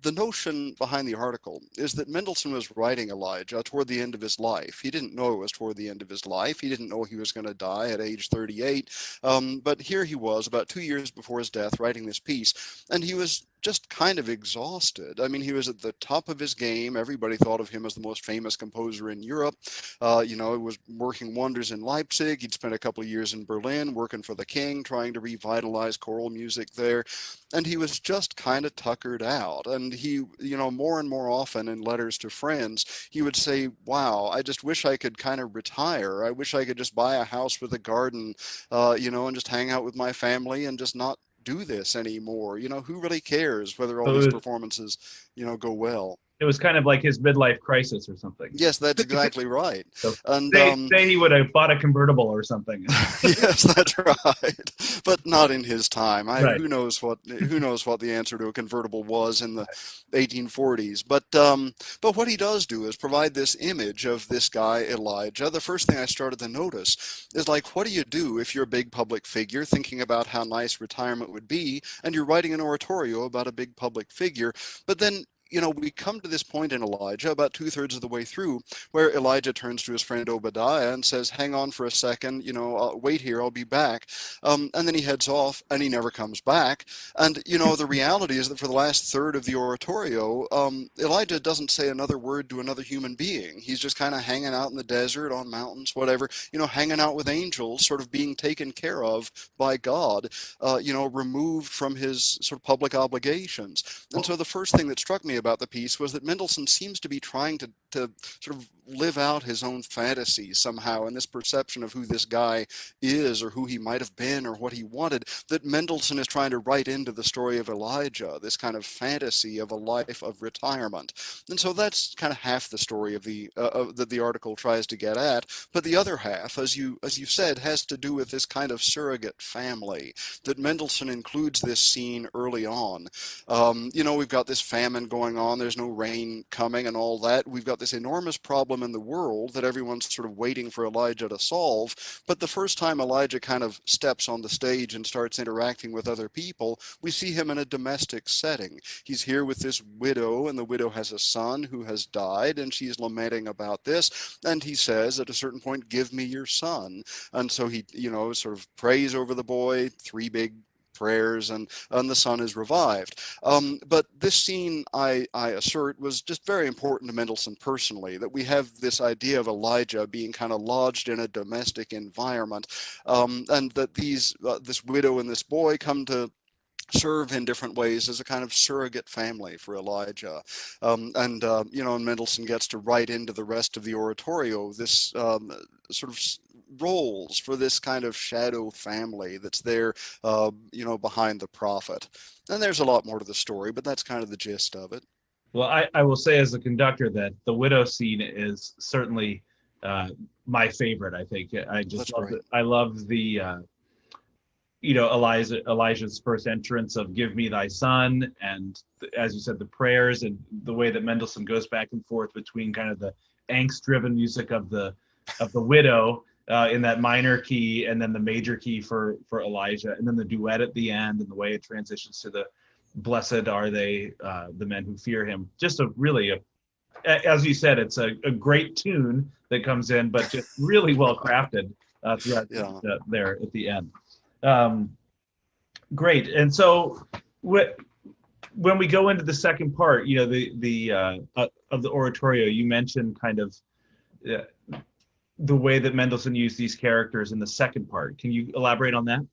the notion behind the article is that Mendelssohn was writing Elijah toward the end of his life. He didn't know it was toward the end of his life. He didn't know he was going to die at age 38. But here he was about 2 years before his death writing this piece, and he was just kind of exhausted. I mean, he was at the top of his game. Everybody thought of him as the most famous composer in Europe. He was working wonders in Leipzig. He'd spent a couple of years in Berlin working for the king, trying to revitalize choral music there. And he was just kind of tuckered out. And he, more and more often in letters to friends, he would say, wow, I just wish I could kind of retire. I wish I could just buy a house with a garden, and just hang out with my family and just not do this anymore. Who really cares whether all these performances, go well? It was kind of like his midlife crisis or something. Yes, that's exactly right. So and say he would have bought a convertible or something. Yes, that's right. But not in his time. Right. Who knows what the answer to a convertible was in the 1840s. But what he does do is provide this image of this guy Elijah. The first thing I started to notice is, like, what do you do if you're a big public figure thinking about how nice retirement would be, and you're writing an oratorio about a big public figure, but then we come to this point in Elijah about 2/3 of the way through where Elijah turns to his friend Obadiah and says, hang on for a second, wait here, I'll be back. And then he heads off and he never comes back. And, the reality is that for the last third of the oratorio, Elijah doesn't say another word to another human being. He's just kind of hanging out in the desert, on mountains, whatever, hanging out with angels, sort of being taken care of by God, removed from his sort of public obligations. And so the first thing that struck me about the piece was that Mendelssohn seems to be trying to sort of live out his own fantasies somehow, and this perception of who this guy is or who he might have been or what he wanted, that Mendelssohn is trying to write into the story of Elijah, this kind of fantasy of a life of retirement. And so that's kind of half the story of that the article tries to get at. But the other half, as you said, has to do with this kind of surrogate family, that Mendelssohn includes this scene early on. We've got this famine going on, there's no rain coming and all that. We've got this enormous problem in the world that everyone's sort of waiting for Elijah to solve. But the first time Elijah kind of steps on the stage and starts interacting with other people, we see him in a domestic setting. He's here with this widow, and the widow has a son who has died, and she's lamenting about this. And he says at a certain point, give me your son. And so he, sort of prays over the boy, 3 big prayers, and the son is revived. But this scene, I assert, was just very important to Mendelssohn personally, that we have this idea of Elijah being kind of lodged in a domestic environment, and that this widow and this boy come to serve in different ways as a kind of surrogate family for Elijah. And Mendelssohn gets to write into the rest of the oratorio this sort of roles for this kind of shadow family that's there, behind the prophet. And there's a lot more to the story, but that's kind of the gist of it. Well, I will say as a conductor that the widow scene is certainly my favorite. I think I just love it. I love the Elijah's first entrance of "Give me thy son," and as you said, the prayers and the way that Mendelssohn goes back and forth between kind of the angst-driven music of the widow in that minor key, and then the major key for Elijah, and then the duet at the end, and the way it transitions to the "Blessed are they, the men who fear him." Just as you said, it's a great tune that comes in, but just really well crafted throughout there at the end. Great. And so when we go into the second part, of the oratorio, you mentioned kind of the way that Mendelssohn used these characters in the second part. Can you elaborate on that?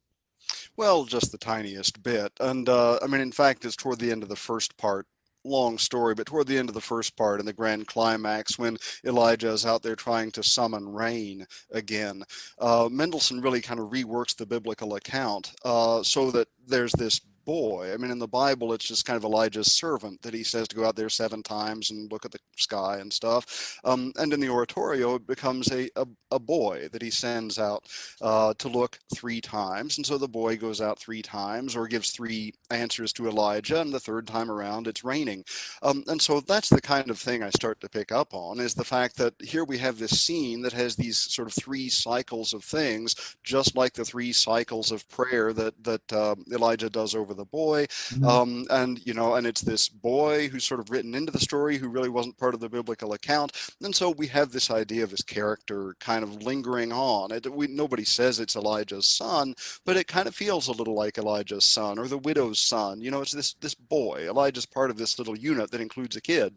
Well, just the tiniest bit. And in fact, it's toward the end of the first part. Long story, but toward the end of the first part, in the grand climax, when Elijah is out there trying to summon rain again, Mendelssohn really kind of reworks the biblical account so that there's this boy. In the Bible, it's just kind of Elijah's servant that he says to go out there 7 times and look at the sky and stuff. And in the oratorio, it becomes a boy that he sends out to look 3 times. And so the boy goes out 3 times, or gives 3 answers to Elijah, and the 3rd time around, it's raining. And so that's the kind of thing I start to pick up on, is the fact that here we have this scene that has these sort of 3 cycles of things, just like the 3 cycles of prayer that Elijah does over the boy. And it's this boy who's sort of written into the story, who really wasn't part of the biblical account. And so we have this idea of his character kind of lingering on. Nobody says it's Elijah's son, but it kind of feels a little like Elijah's son, or the widow's son. It's this boy. Elijah's part of this little unit that includes a kid.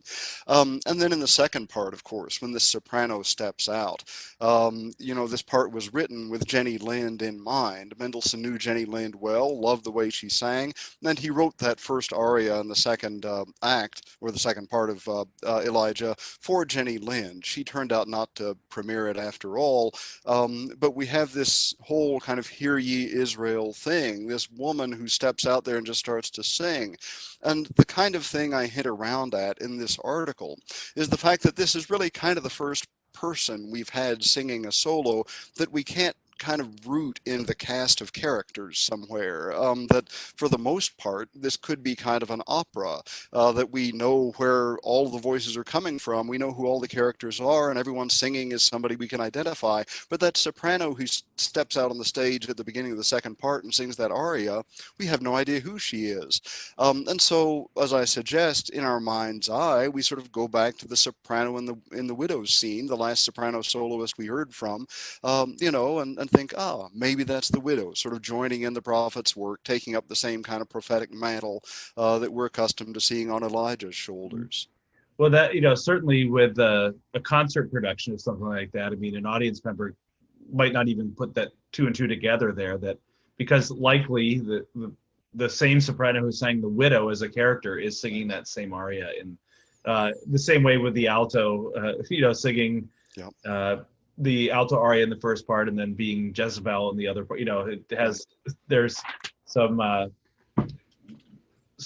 And then in the second part, of course, when this soprano steps out, this part was written with Jenny Lind in mind. Mendelssohn knew Jenny Lind well, loved the way she sang, and he wrote that first aria in the second act, or the second part of Elijah, for Jenny Lind. She turned out not to premiere it after all, but we have this whole kind of "Hear Ye Israel" thing, this woman who steps out there and just starts to sing. And the kind of thing I hit around at in this article is the fact that this is really kind of the first person we've had singing a solo that we can't kind of root in the cast of characters somewhere, that for the most part, this could be kind of an opera, that we know where all the voices are coming from, we know who all the characters are, and everyone singing is somebody we can identify. But that soprano who steps out on the stage at the beginning of the second part and sings that aria, we have no idea who she is. And so, as I suggest, in our mind's eye, we sort of go back to the soprano in the Widows scene, the last soprano soloist we heard from, and think, maybe that's the widow, sort of joining in the prophet's work, taking up the same kind of prophetic mantle that we're accustomed to seeing on Elijah's shoulders. Well, that, certainly with a concert production of something like that, I mean, an audience member might not even put that two and two together there, that because likely the same soprano who sang the widow as a character is singing that same aria in the same way with the alto, singing the alto aria in the first part and then being Jezebel in the other part. There's some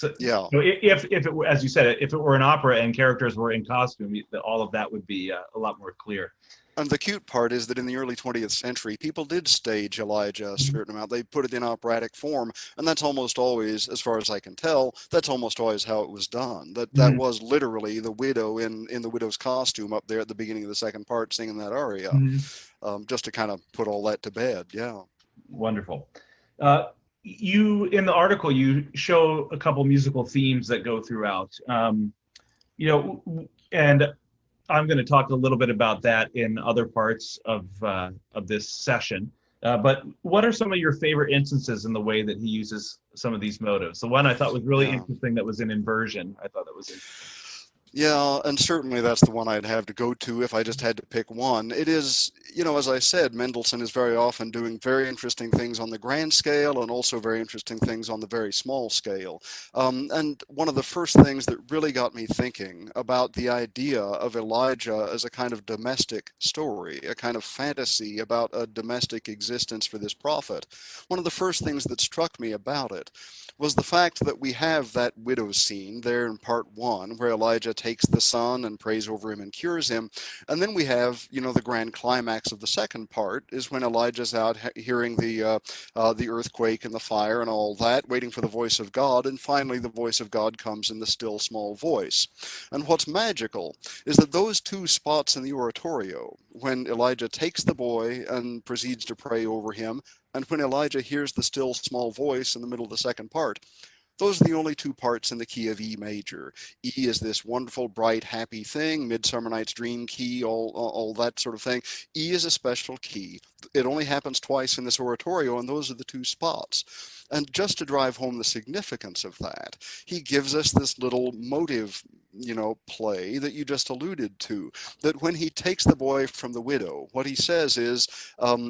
if it were, as you said, if it were an opera and characters were in costume, all of that would be a lot more clear. And the cute part is that in the early 20th century, people did stage Elijah a certain amount. They put it in operatic form, and that's almost always, as far as I can tell, that's almost always how it was done. That was literally the widow in the widow's costume up there at the beginning of the second part singing that aria, just to kind of put all that to bed. Yeah. Wonderful. You, in the article, you show a couple musical themes that go throughout, and I'm going to talk a little bit about that in other parts of this session. But what are some of your favorite instances in the way that he uses some of these motives? The one I thought was really interesting that was in Inversion. I thought that was interesting. Yeah, and certainly that's the one I'd have to go to if I just had to pick one. It is, as I said, Mendelssohn is very often doing very interesting things on the grand scale and also very interesting things on the very small scale. And one of the first things that really got me thinking about the idea of Elijah as a kind of domestic story, a kind of fantasy about a domestic existence for this prophet, one of the first things that struck me about it was the fact that we have that widow scene there in part one, where Elijah takes the son and prays over him and cures him. And then we have, the grand climax of the second part is when Elijah's out hearing the earthquake and the fire and all that, waiting for the voice of God. And finally, the voice of God comes in the still small voice. And what's magical is that those two spots in the oratorio, when Elijah takes the boy and proceeds to pray over him, and when Elijah hears the still small voice in the middle of the second part, those are the only two parts in the key of E major. E is this wonderful, bright, happy thing, Midsummer Night's Dream key, all that sort of thing. E is a special key. It only happens twice in this oratorio, and those are the two spots. And just to drive home the significance of that, he gives us this little motive, play that you just alluded to, that when he takes the boy from the widow, what he says is,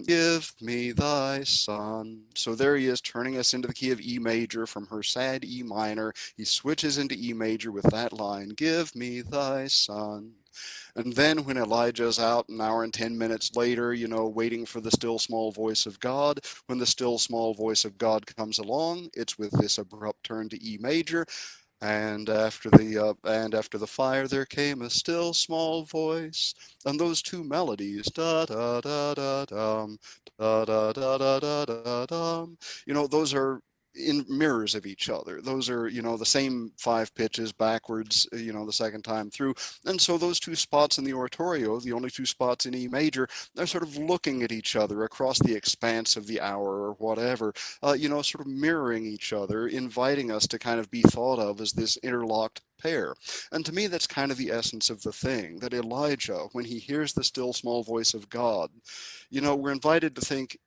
give me thy son. So there he is, turning us into the key of E major from her sad E minor. He switches into E major with that line, give me thy son. And then when Elijah's out an hour and 10 minutes later, waiting for the still small voice of God, when the still small voice of God comes along, it's with this abrupt turn to E major. And after the fire there came a still small voice, and those two melodies, da da da da dum, da da da da da da dum, those are in mirrors of each other. Those are, the same five pitches backwards, the second time through. And so those two spots in the oratorio, the only two spots in E major, they're sort of looking at each other across the expanse of the hour or whatever, sort of mirroring each other, inviting us to kind of be thought of as this interlocked pair. And to me, that's kind of the essence of the thing, that Elijah, when he hears the still small voice of God, we're invited to think,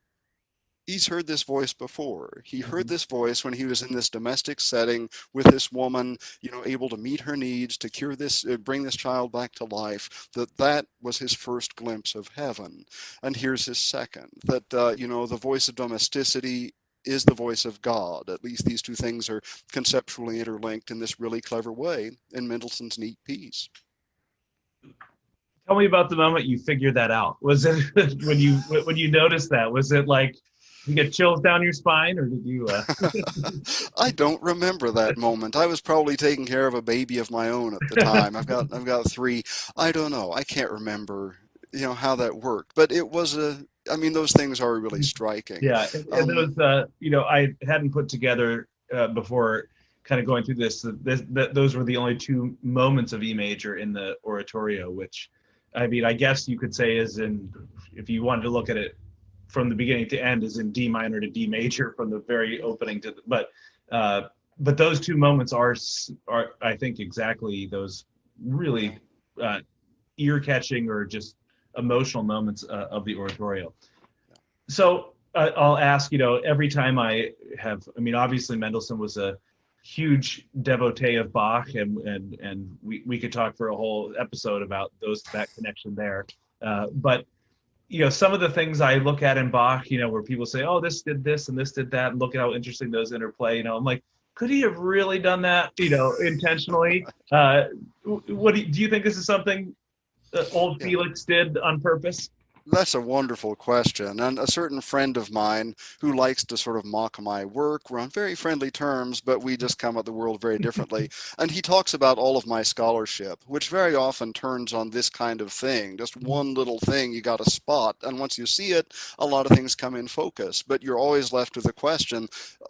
he's heard this voice before. He heard this voice when he was in this domestic setting with this woman, able to meet her needs, to cure this, bring this child back to life, that was his first glimpse of heaven. And here's his second, that, the voice of domesticity is the voice of God. At least these two things are conceptually interlinked in this really clever way in Mendelssohn's neat piece. Tell me about the moment you figured that out. Was it when you noticed that? Was it like you get chills down your spine, or did you? I don't remember that moment. I was probably taking care of a baby of my own at the time. I've got three. I don't know. I can't remember how that worked. But it was I mean, those things are really striking. Yeah, and Um, those, I hadn't put together before kind of going through this, that those were the only two moments of E major in the oratorio, which, I mean, I guess you could say is in, if you wanted to look at it from the beginning to end, is in D minor to D major from the very opening to the, but those two moments are I think exactly those really uh, ear catching or just emotional moments of the oratorio. So I'll ask, every time I mean, obviously Mendelssohn was a huge devotee of Bach, and we could talk for a whole episode about that connection there. But some of the things I look at in Bach, where people say, oh, this did this and this did that, and look at how interesting those interplay. I'm like, could he have really done that, intentionally? What do you think this is something that old Felix did on purpose? That's a wonderful question. And a certain friend of mine who likes to sort of mock my work, we're on very friendly terms, but we just come at the world very differently. And he talks about all of my scholarship, which very often turns on this kind of thing. Just one little thing you got to spot. And once you see it, a lot of things come in focus. But you're always left with the question,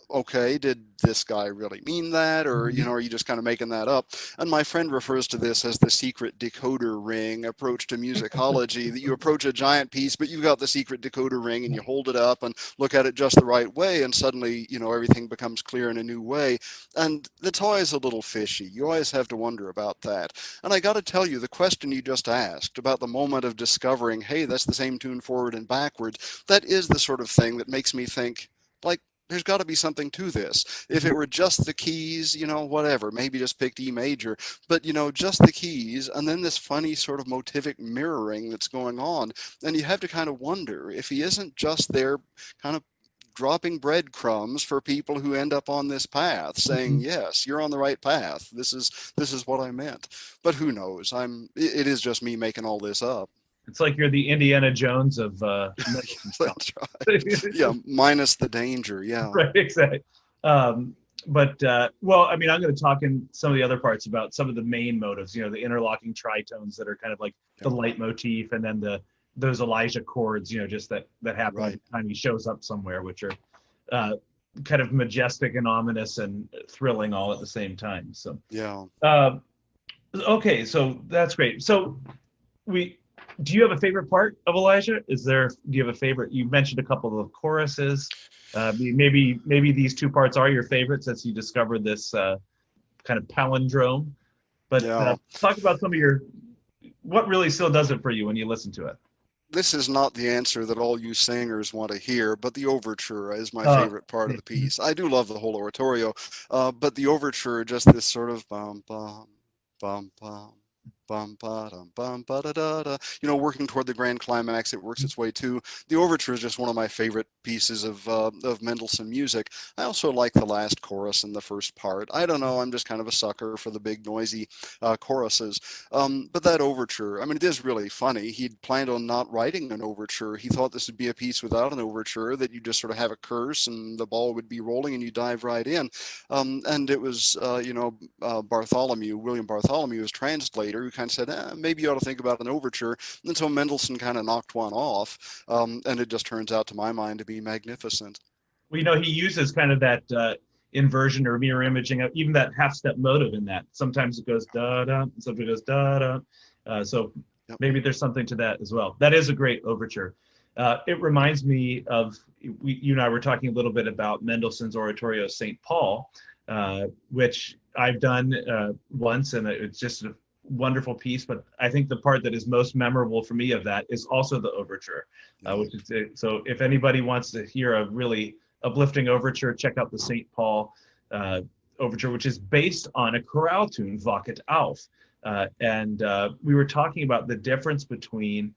okay, did this guy really mean that? Or, are you just kind of making that up? And my friend refers to this as the secret decoder ring approach to musicology, that you approach a giant piece, but you've got the secret decoder ring and you hold it up and look at it just the right way, and suddenly, everything becomes clear in a new way. And that's always a little fishy. You always have to wonder about that. And I got to tell you, the question you just asked about the moment of discovering, hey, that's the same tune forward and backwards, that is the sort of thing that makes me think, like, there's got to be something to this. If it were just the keys, whatever, maybe just picked E major, but, just the keys, and then this funny sort of motivic mirroring that's going on. And you have to kind of wonder if he isn't just there kind of dropping breadcrumbs for people who end up on this path, saying, yes, you're on the right path. This is what I meant. But who knows? It is just me making all this up. It's like you're the Indiana Jones of That's right. Yeah, minus the danger. Yeah. Right, exactly. Well, I mean, I'm going to talk in some of the other parts about some of the main motives. The interlocking tritones that are kind of like the leitmotif, and then those Elijah chords. Just that happen every time he shows up somewhere, which are kind of majestic and ominous and thrilling all at the same time. So yeah. Okay, so that's great. So do you have a favorite part of Elijah? Do you have a favorite? You mentioned a couple of choruses. Maybe these two parts are your favorites as you discovered this kind of palindrome. But talk about some of what really still does it for you when you listen to it. This is not the answer that all you singers want to hear, but the overture is my favorite part of the piece. I do love the whole oratorio, but the overture, just this sort of bum, bum, bum, bum. Bum, ba, dum, bum, ba, da, da, da. Working toward the grand climax, it works its way too. The overture is just one of my favorite pieces of Mendelssohn music. I also like the last chorus in the first part. I don't know, I'm just kind of a sucker for the big noisy choruses. But that overture, I mean, it is really funny. He'd planned on not writing an overture. He thought this would be a piece without an overture, that you just sort of have a curse and the ball would be rolling and you dive right in. And it was, William Bartholomew, his translator, who kind of said, maybe you ought to think about an overture. And so Mendelssohn kind of knocked one off, and it just turns out, to my mind, to be magnificent. Well, he uses kind of that inversion or mirror imaging, even that half-step motive in that. Sometimes it goes da-da, sometimes it goes da-da. So maybe there's something to that as well. That is a great overture. It reminds me of, you and I were talking a little bit about Mendelssohn's oratorio St. Paul, which I've done once, and it's just a wonderful piece. But I think the part that is most memorable for me of that is also the overture, which is so if anybody wants to hear a really uplifting overture, check out the St. Paul overture, which is based on a chorale tune, Wachet auf. And we were talking about the difference between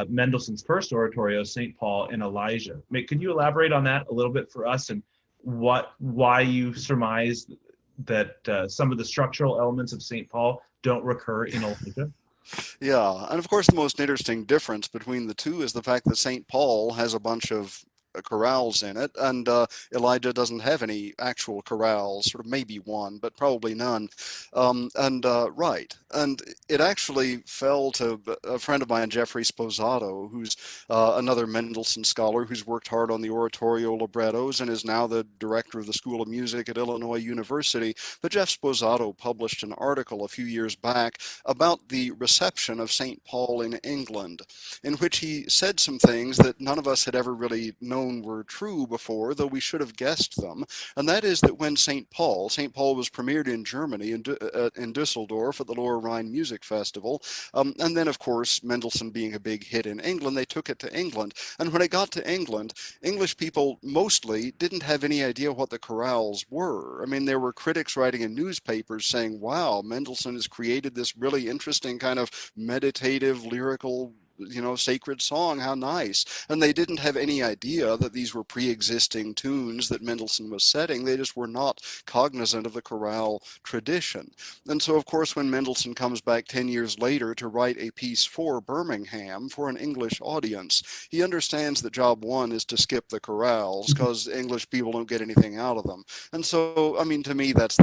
Mendelssohn's first oratorio, St. Paul, and Elijah. Can you elaborate on that a little bit for us, and why you surmise that some of the structural elements of St. Paul don't recur in Elijah? Yeah, and of course the most interesting difference between the two is the fact that St. Paul has a bunch of chorales in it, and Elijah doesn't have any actual chorales, sort of maybe one, but probably none. Right, and it actually fell to a friend of mine, Jeffrey Sposato, who's another Mendelssohn scholar who's worked hard on the oratorio librettos and is now the director of the School of Music at Illinois University. But Jeff Sposato published an article a few years back about the reception of St. Paul in England, in which he said some things that none of us had ever really known were true before, though we should have guessed them. And that is that when St. Paul was premiered in Germany, in Dusseldorf at the Lower Rhine Music Festival, and then, of course, Mendelssohn being a big hit in England, they took it to England. And when it got to England, English people mostly didn't have any idea what the chorales were. I mean, there were critics writing in newspapers saying, wow, Mendelssohn has created this really interesting kind of meditative, lyrical, sacred song, how nice. And they didn't have any idea that these were pre-existing tunes that Mendelssohn was setting. They just were not cognizant of the chorale tradition. And so, of course, when Mendelssohn comes back 10 years later to write a piece for Birmingham, for an English audience, he understands that job one is to skip the chorales because English people don't get anything out of them. And so, I mean, to me, that's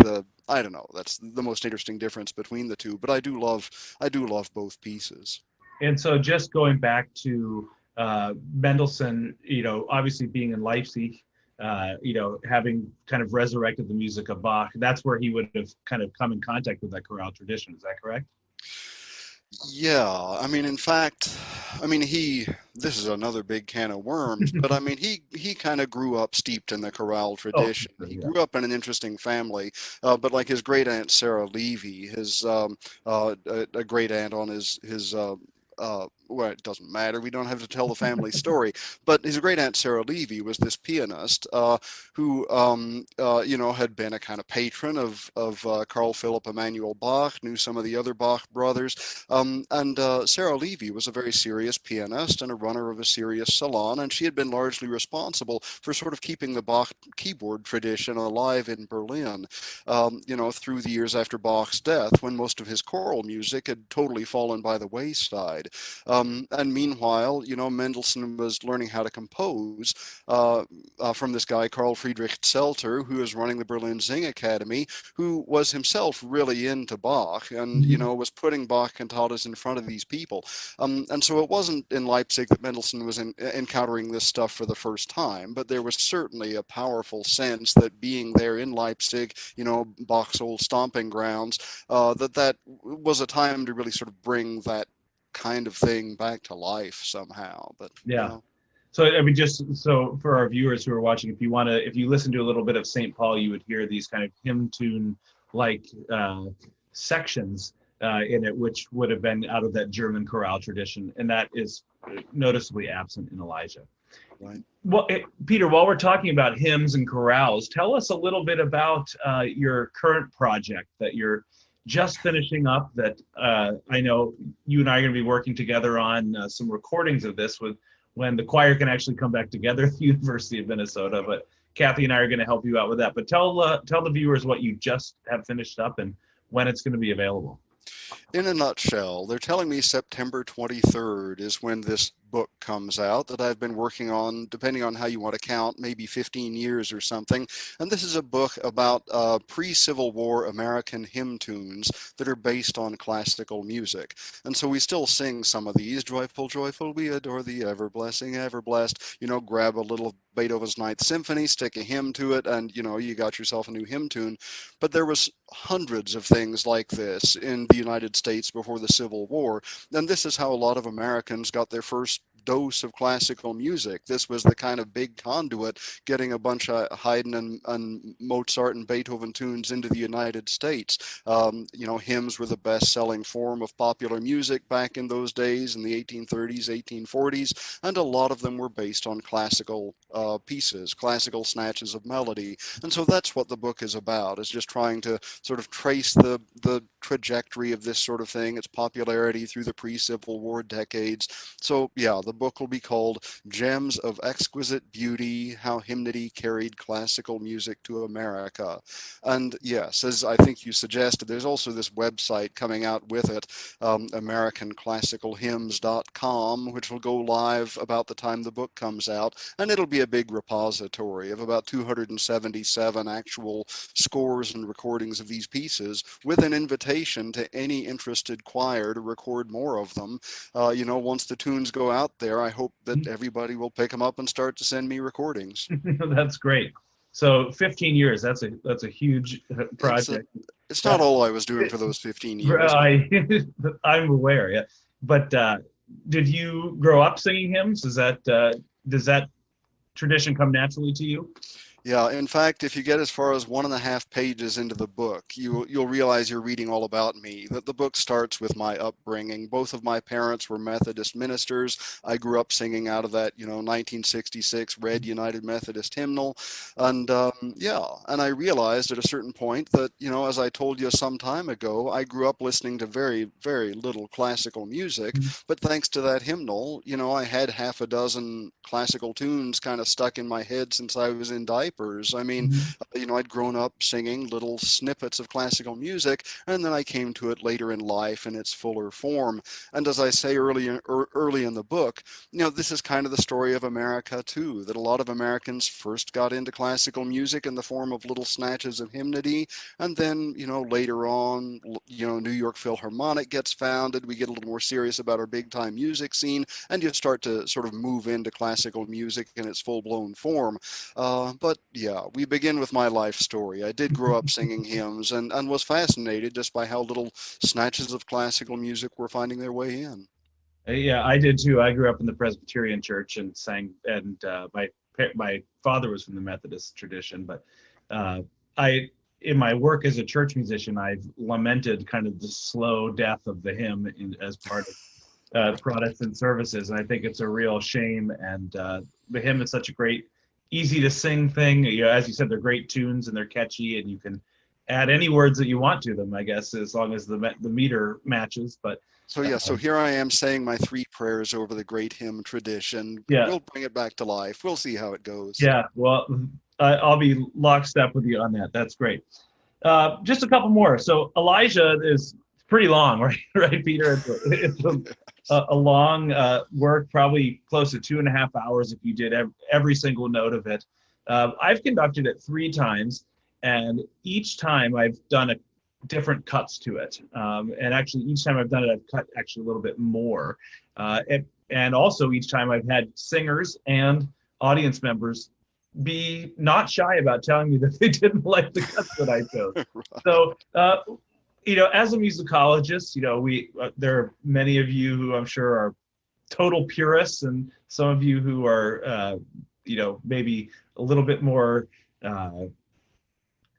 I don't know, that's the most interesting difference between the two. But I do love both pieces. And so just going back to Mendelssohn, obviously being in Leipzig, having kind of resurrected the music of Bach, that's where he would have kind of come in contact with that chorale tradition. Is that correct? Yeah, I mean, in fact, this is another big can of worms, but I mean, he kind of grew up steeped in the chorale tradition. Oh, He yeah. grew up in an interesting family, but like his great aunt Sarah Levy, a great aunt on his well, it doesn't matter. We don't have to tell the family story. But his great aunt Sarah Levy was this pianist who, had been a kind of patron of Carl Philipp Emanuel Bach, knew some of the other Bach brothers. Sarah Levy was a very serious pianist and a runner of a serious salon, and she had been largely responsible for sort of keeping the Bach keyboard tradition alive in Berlin, through the years after Bach's death, when most of his choral music had totally fallen by the wayside. And meanwhile, Mendelssohn was learning how to compose from this guy, Carl Friedrich Zelter, who was running the Berlin Sing Academy, who was himself really into Bach and, was putting Bach cantatas in front of these people. And so it wasn't in Leipzig that Mendelssohn was encountering this stuff for the first time, but there was certainly a powerful sense that being there in Leipzig, Bach's old stomping grounds, that was a time to really sort of bring that kind of thing back to life somehow. But yeah. So I mean, just so for our viewers who are watching, if you listen to a little bit of St. Paul, you would hear these kind of hymn tune like sections in it, which would have been out of that German chorale tradition, and that is noticeably absent in Elijah. Right. Well, Peter, while we're talking about hymns and chorales, tell us a little bit about your current project that you're just finishing up, that I know you and I are going to be working together on some recordings of this when the choir can actually come back together at the University of Minnesota. But Kathy and I are going to help you out with that. But tell the viewers what you just have finished up and when it's going to be available. In a nutshell, they're telling me September 23rd is when this book comes out that I've been working on, depending on how you want to count, maybe 15 years or something. And this is a book about pre-Civil War American hymn tunes that are based on classical music. And so we still sing some of these, joyful, joyful, we adore thee, ever blessing, ever blessed, grab a little Beethoven's Ninth Symphony, stick a hymn to it, and you got yourself a new hymn tune. But there was hundreds of things like this in the United States before the Civil War. And this is how a lot of Americans got their first dose of classical music. This was the kind of big conduit getting a bunch of Haydn and Mozart and Beethoven tunes into the United States. Hymns were the best-selling form of popular music back in those days in the 1830s, 1840s, and a lot of them were based on classical pieces, classical snatches of melody. And so that's what the book is about, is just trying to sort of trace the trajectory of this sort of thing, its popularity through the pre-Civil War decades. So yeah, the book will be called Gems of Exquisite Beauty, How Hymnody Carried Classical Music to America. And yes, as I think you suggested, there's also this website coming out with it, AmericanClassicalHymns.com, which will go live about the time the book comes out, and it'll be a big repository of about 277 actual scores and recordings of these pieces, with an invitation to any interested choir to record more of them. Once the tunes go out there, I hope that everybody will pick them up and start to send me recordings. That's great. So 15 years, that's a huge project. It's not all I was doing for those 15 years. I'm aware, yeah. But did you grow up singing hymns? Does that tradition come naturally to you? Yeah, in fact, if you get as far as 1.5 pages into the book, you'll realize you're reading all about me. That the book starts with my upbringing. Both of my parents were Methodist ministers. I grew up singing out of that, 1966 Red United Methodist hymnal, and and I realized at a certain point that, as I told you some time ago, I grew up listening to very, very little classical music, but thanks to that hymnal, I had half a dozen classical tunes kind of stuck in my head since I was in diapers. I mean, I'd grown up singing little snippets of classical music, and then I came to it later in life in its fuller form. And as I say early in the book, this is kind of the story of America too, that a lot of Americans first got into classical music in the form of little snatches of hymnody, and then, later on, New York Philharmonic gets founded, we get a little more serious about our big time music scene, and you start to sort of move into classical music in its full-blown form. But yeah, we begin with my life story. I did grow up singing hymns and was fascinated just by how little snatches of classical music were finding their way in. Yeah, I did too. I grew up in the Presbyterian church and sang, and my father was from the Methodist tradition. But in my work as a church musician, I've lamented kind of the slow death of the hymn as part of Protestant services, and I think it's a real shame. And the hymn is such a great, easy to sing thing. As you said, they're great tunes and they're catchy, and you can add any words that you want to them, I guess, as long as the meter matches. But so here I am saying my 3 prayers over the great hymn tradition. Yeah. We'll bring it back to life. We'll see how it goes. Yeah, well, I'll be lockstep with you on that. That's great. Just a couple more. So Elijah is pretty long, right? Right, Peter? It's a long work, probably close to 2.5 hours if you did every single note of it. I've conducted it 3 times, and each time I've done different cuts to it. And actually, each time I've done it, I've cut actually a little bit more. And also, each time I've had singers and audience members be not shy about telling me that they didn't like the cuts that I chose. Right. So, as a musicologist, there are many of you who I'm sure are total purists, and some of you who are, maybe a little bit more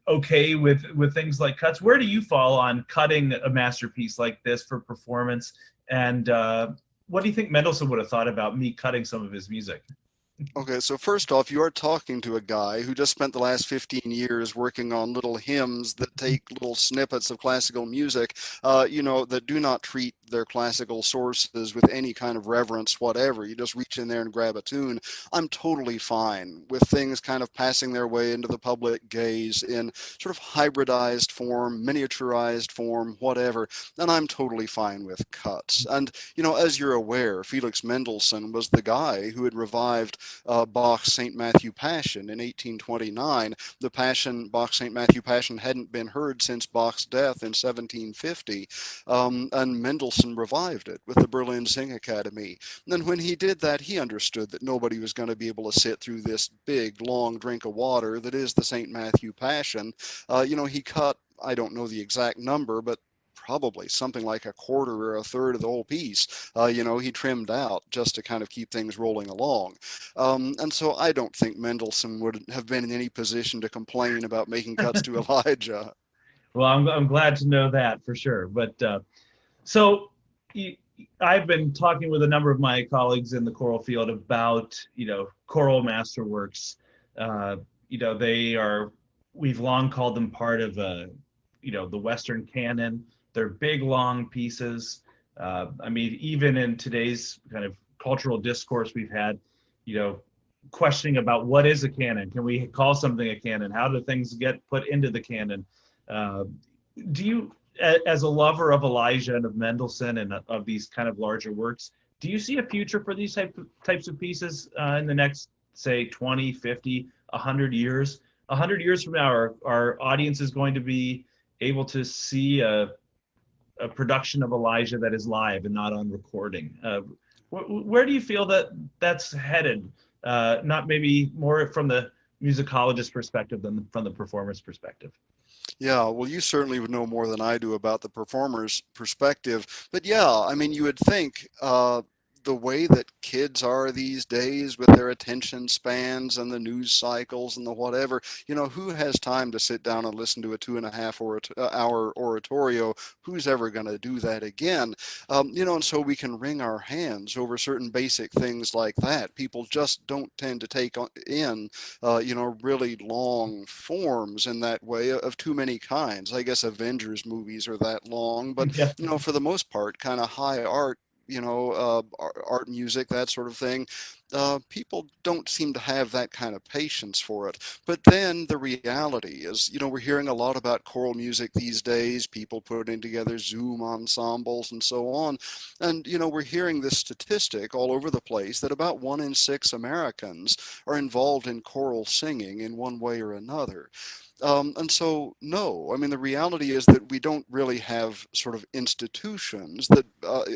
okay with things like cuts. Where do you fall on cutting a masterpiece like this for performance? And what do you think Mendelssohn would have thought about me cutting some of his music? Okay, so first off, you are talking to a guy who just spent the last 15 years working on little hymns that take little snippets of classical music, that do not treat their classical sources with any kind of reverence whatever. You just reach in there and grab a tune. I'm totally fine with things kind of passing their way into the public gaze in sort of hybridized form, miniaturized form, whatever, and I'm totally fine with cuts. And, as you're aware, Felix Mendelssohn was the guy who had revived Bach's St. Matthew Passion in 1829. The Bach's St. Matthew Passion hadn't been heard since Bach's death in 1750, and Mendelssohn revived it with the Berlin Sing Academy. And then when he did that, he understood that nobody was going to be able to sit through this big, long drink of water that is the St. Matthew Passion. He cut, I don't know the exact number, but probably something like a quarter or a third of the whole piece, he trimmed out just to kind of keep things rolling along. And so I don't think Mendelssohn would have been in any position to complain about making cuts to Elijah. Well, I'm glad to know that for sure. But so I've been talking with a number of my colleagues in the choral field about, choral masterworks. We've long called them part of the Western canon. They're big, long pieces. Even in today's kind of cultural discourse we've had, questioning about what is a canon. Can we call something a canon? How do things get put into the canon? Do you, as a lover of Elijah and of Mendelssohn and of these kind of larger works, do you see a future for these types of pieces in the next, say, 20, 50, 100 years? 100 years from now, our audience is going to be able to see a production of Elijah that is live and not on recording. Where do you feel that that's headed? Not maybe more from the musicologist perspective than from the performer's perspective. Yeah, well, you certainly would know more than I do about the performer's perspective. But yeah, I mean, you would think the way that kids are these days with their attention spans and the news cycles and the whatever, who has time to sit down and listen to a 2.5 hour oratorio? Who's ever going to do that again? And so we can wring our hands over certain basic things like that. People just don't tend to take in, really long forms in that way of too many kinds. I guess Avengers movies are that long, but, Yeah. for the most part, kind of high art, art music, that sort of thing. People don't seem to have that kind of patience for it. But then the reality is, we're hearing a lot about choral music these days, people putting together Zoom ensembles and so on. And, we're hearing this statistic all over the place that about 1 in 6 Americans are involved in choral singing in one way or another. And so, no, I mean, the reality is that we don't really have sort of institutions that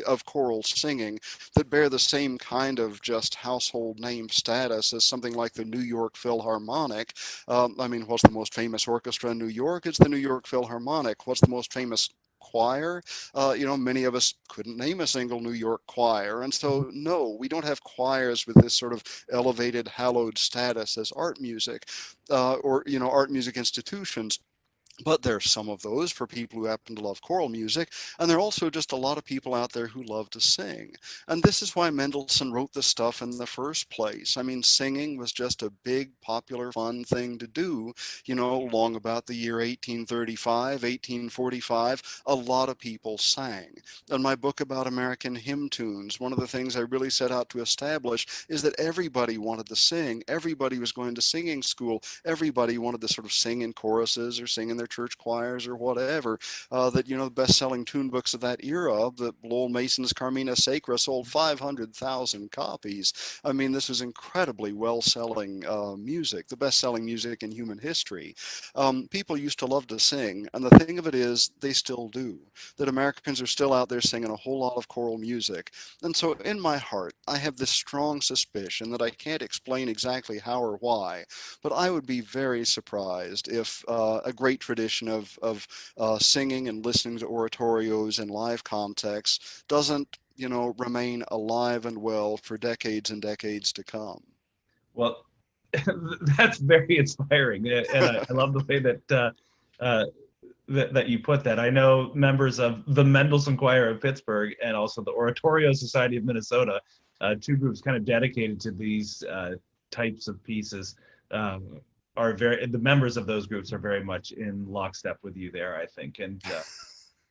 of choral singing that bear the same kind of just household name status as something like the New York Philharmonic. I mean, what's the most famous orchestra in New York? It's the New York Philharmonic. What's the most famous choir? Many of us couldn't name a single New York choir. And so, no, we don't have choirs with this sort of elevated, hallowed status as art music or, art music institutions. But there's some of those for people who happen to love choral music, and there are also just a lot of people out there who love to sing. And this is why Mendelssohn wrote this stuff in the first place. I mean, singing was just a big, popular, fun thing to do, long about the year 1835, 1845. A lot of people sang. In my book about American hymn tunes, one of the things I really set out to establish is that everybody wanted to sing. Everybody was going to singing school. Everybody wanted to sort of sing in choruses or sing in their church choirs or whatever. The best-selling tune books of that era, the Lowell Mason's Carmina Sacra, sold 500,000 copies. I mean, this was incredibly well-selling music, the best-selling music in human history. People used to love to sing, and the thing of it is, they still do. That Americans are still out there singing a whole lot of choral music. And so in my heart, I have this strong suspicion that I can't explain exactly how or why, but I would be very surprised if a great tradition of singing and listening to oratorios in live contexts doesn't, remain alive and well for decades and decades to come. Well, that's very inspiring, and I love the way that you put that. I know members of the Mendelssohn Choir of Pittsburgh and also the Oratorio Society of Minnesota, two groups kind of dedicated to these types of pieces. The members of those groups are very much in lockstep with you there, I think. And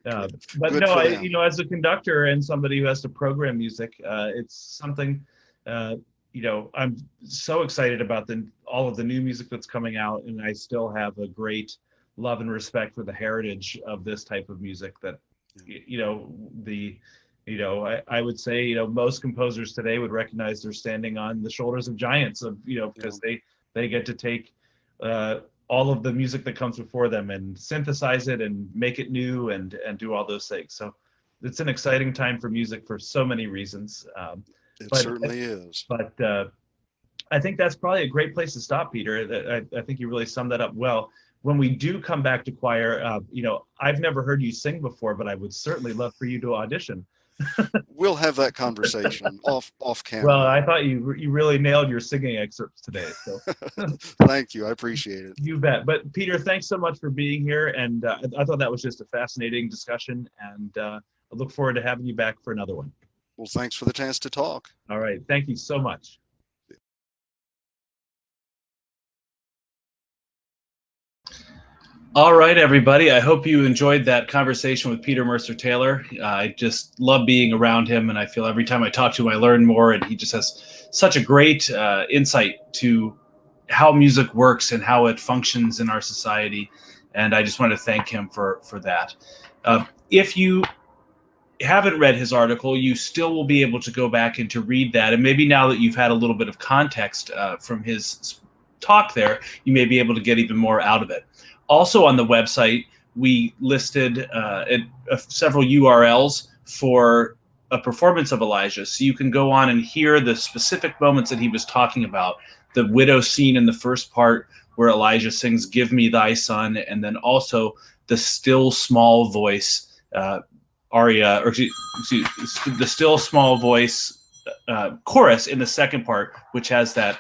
but Good no, for them. as a conductor and somebody who has to program music, it's something. I'm so excited about all of the new music that's coming out, and I still have a great love and respect for the heritage of this type of music. That I would say most composers today would recognize they're standing on the shoulders of giants because they get to take all of the music that comes before them and synthesize it and make it new and do all those things. So it's an exciting time for music for so many reasons. It certainly is. But I think that's probably a great place to stop, Peter. I think you really summed that up well. When we do come back to choir, I've never heard you sing before, but I would certainly love for you to audition. We'll have that conversation off camera. Well, I thought you really nailed your singing excerpts today. So thank you. I appreciate it. You bet. But Peter, thanks so much for being here. And I thought that was just a fascinating discussion. And I look forward to having you back for another one. Well, thanks for the chance to talk. All right. Thank you so much. All right, everybody. I hope you enjoyed that conversation with Peter Mercer Taylor. I just love being around him, and I feel every time I talk to him, I learn more, and he just has such a great insight to how music works and how it functions in our society. And I just want to thank him for that. If you haven't read his article, you still will be able to go back and to read that. And maybe now that you've had a little bit of context from his talk there, you may be able to get even more out of it. Also on the website, we listed several URLs for a performance of Elijah. So you can go on and hear the specific moments that he was talking about. The widow scene in the first part where Elijah sings, "Give me thy son," and then also the still small voice aria, or the still small voice chorus in the second part, which has that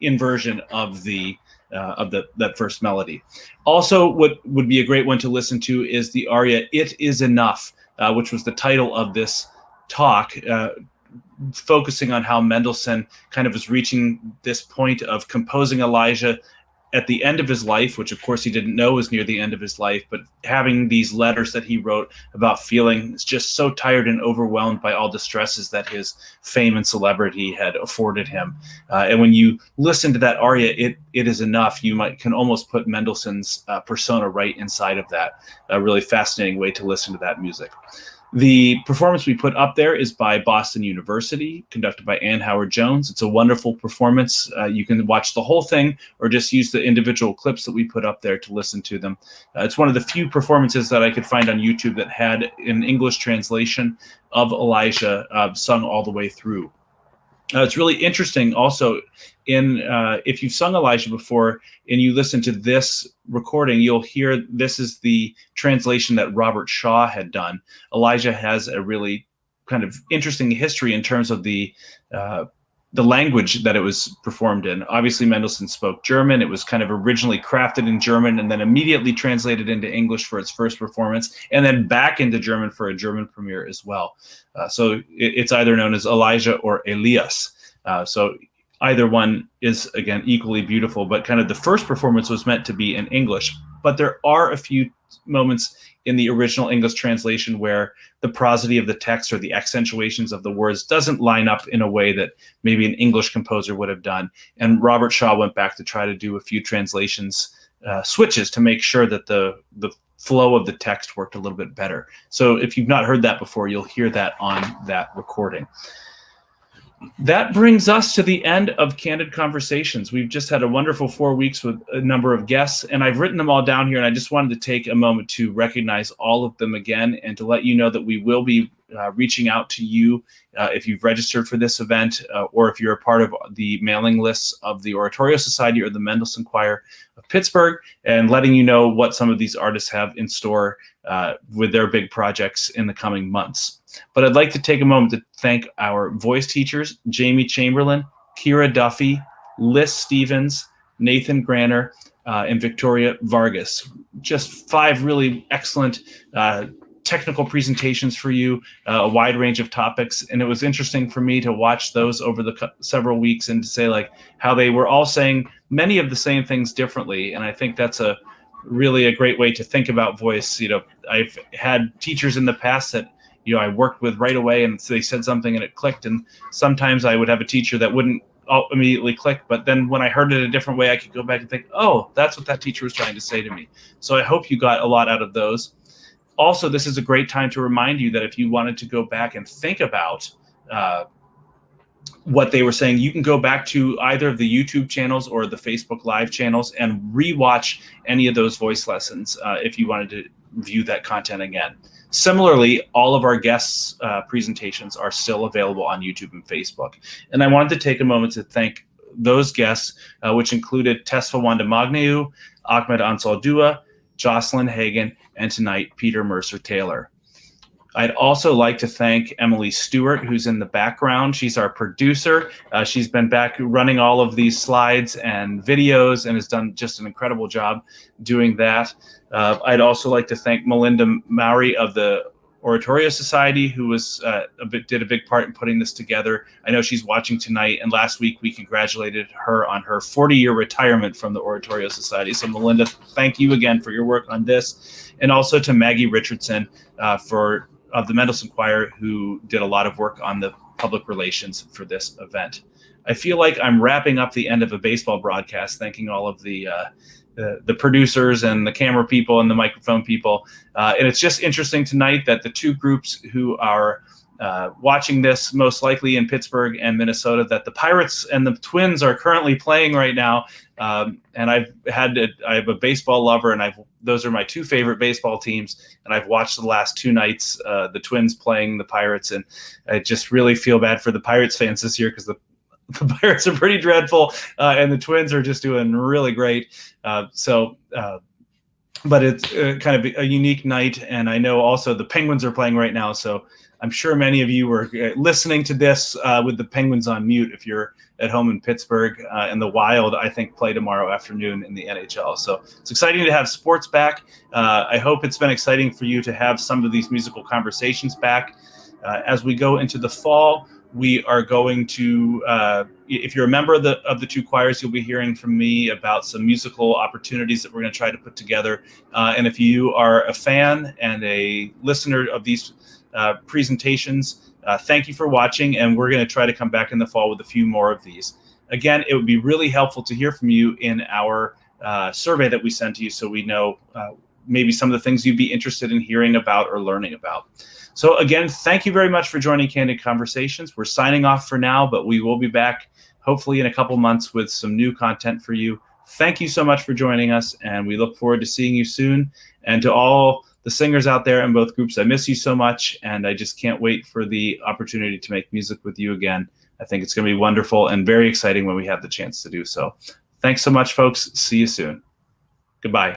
inversion of that first melody. Also, what would be a great one to listen to is the aria "It Is Enough," which was the title of this talk, focusing on how Mendelssohn kind of was reaching this point of composing Elijah at the end of his life, which of course he didn't know was near the end of his life, but having these letters that he wrote about feeling just so tired and overwhelmed by all the stresses that his fame and celebrity had afforded him. And when you listen to that aria, it is enough, you can almost put Mendelssohn's persona right inside of that. A really fascinating way to listen to that music. The performance we put up there is by Boston University, conducted by Ann Howard Jones. It's a wonderful performance. You can watch the whole thing or just use the individual clips that we put up there to listen to them. It's one of the few performances that I could find on YouTube that had an English translation of Elijah sung all the way through. It's really interesting also if you've sung Elijah before and you listen to this recording, you'll hear this is the translation that Robert Shaw had done. Elijah has a really kind of interesting history in terms of the language that it was performed in. Obviously, Mendelssohn spoke German. It was kind of originally crafted in German and then immediately translated into English for its first performance, and then back into German for a German premiere as well. So it's either known as Elijah or Elias. So either one is, again, equally beautiful, but kind of the first performance was meant to be in English. But there are a few moments in the original English translation where the prosody of the text or the accentuations of the words doesn't line up in a way that maybe an English composer would have done. And Robert Shaw went back to try to do a few translations switches to make sure that the flow of the text worked a little bit better. So if you've not heard that before, you'll hear that on that recording. That brings us to the end of Candid Conversations. We've just had a wonderful 4 weeks with a number of guests, and I've written them all down here, and I just wanted to take a moment to recognize all of them again and to let you know that we will be reaching out to you if you've registered for this event or if you're a part of the mailing lists of the Oratorio Society or the Mendelssohn Choir of Pittsburgh, and letting you know what some of these artists have in store with their big projects in the coming months. But I'd like to take a moment to thank our voice teachers, Jamie Chamberlain, Kira Duffy, Liz Stevens, Nathan Granner, and Victoria Vargas. Just 5 really excellent technical presentations for you, a wide range of topics. And it was interesting for me to watch those over the several weeks and to say like how they were all saying many of the same things differently. And I think that's really a great way to think about voice. You know, I've had teachers in the past that I worked with right away and they said something and it clicked. And sometimes I would have a teacher that wouldn't immediately click, but then when I heard it a different way, I could go back and think, oh, that's what that teacher was trying to say to me. So I hope you got a lot out of those. Also, this is a great time to remind you that if you wanted to go back and think about what they were saying, you can go back to either of the YouTube channels or the Facebook Live channels and rewatch any of those voice lessons if you wanted to view that content again. Similarly, all of our guests' presentations are still available on YouTube and Facebook. And I wanted to take a moment to thank those guests, which included Tesfa Wandamagnew, Ahmed Ansaldua, Jocelyn Hagan, and tonight, Peter Mercer Taylor. I'd also like to thank Emily Stewart, who's in the background. She's our producer. She's been back running all of these slides and videos and has done just an incredible job doing that. I'd also like to thank Melinda Mowry of the Oratorio Society, who was did a big part in putting this together. I know she's watching tonight, and last week we congratulated her on her 40-year retirement from the Oratorio Society. So Melinda, thank you again for your work on this, and also to Maggie Richardson of the Mendelssohn Choir, who did a lot of work on the public relations for this event. I feel like I'm wrapping up the end of a baseball broadcast, thanking all of the producers and the camera people and the microphone people. And it's just interesting tonight that the two groups who are watching this, most likely in Pittsburgh and Minnesota, that the Pirates and the Twins are currently playing right now. And I have a baseball lover, and those are my two favorite baseball teams. And I've watched the last two nights, the Twins playing the Pirates, and I just really feel bad for the Pirates fans this year, because the Pirates are pretty dreadful, and the Twins are just doing really great. But it's kind of a unique night, and I know also the Penguins are playing right now, so I'm sure many of you were listening to this with the Penguins on mute if you're at home in Pittsburgh. And the Wild, I think, play tomorrow afternoon in the NHL. So it's exciting to have sports back. I hope it's been exciting for you to have some of these musical conversations back. As we go into the fall, we are going to, if you're a member of the two choirs, you'll be hearing from me about some musical opportunities that we're going to try to put together. And if you are a fan and a listener of these presentations, thank you for watching, and we're going to try to come back in the fall with a few more of these. Again, it would be really helpful to hear from you in our survey that we send to you, so we know maybe some of the things you'd be interested in hearing about or learning about. So again, thank you very much for joining Candid Conversations. We're signing off for now, but we will be back hopefully in a couple months with some new content for you. Thank you so much for joining us, and we look forward to seeing you soon. And to all the singers out there in both groups, I miss you so much, and I just can't wait for the opportunity to make music with you again. I think it's going to be wonderful and very exciting when we have the chance to do so. Thanks so much, folks. See you soon. Goodbye.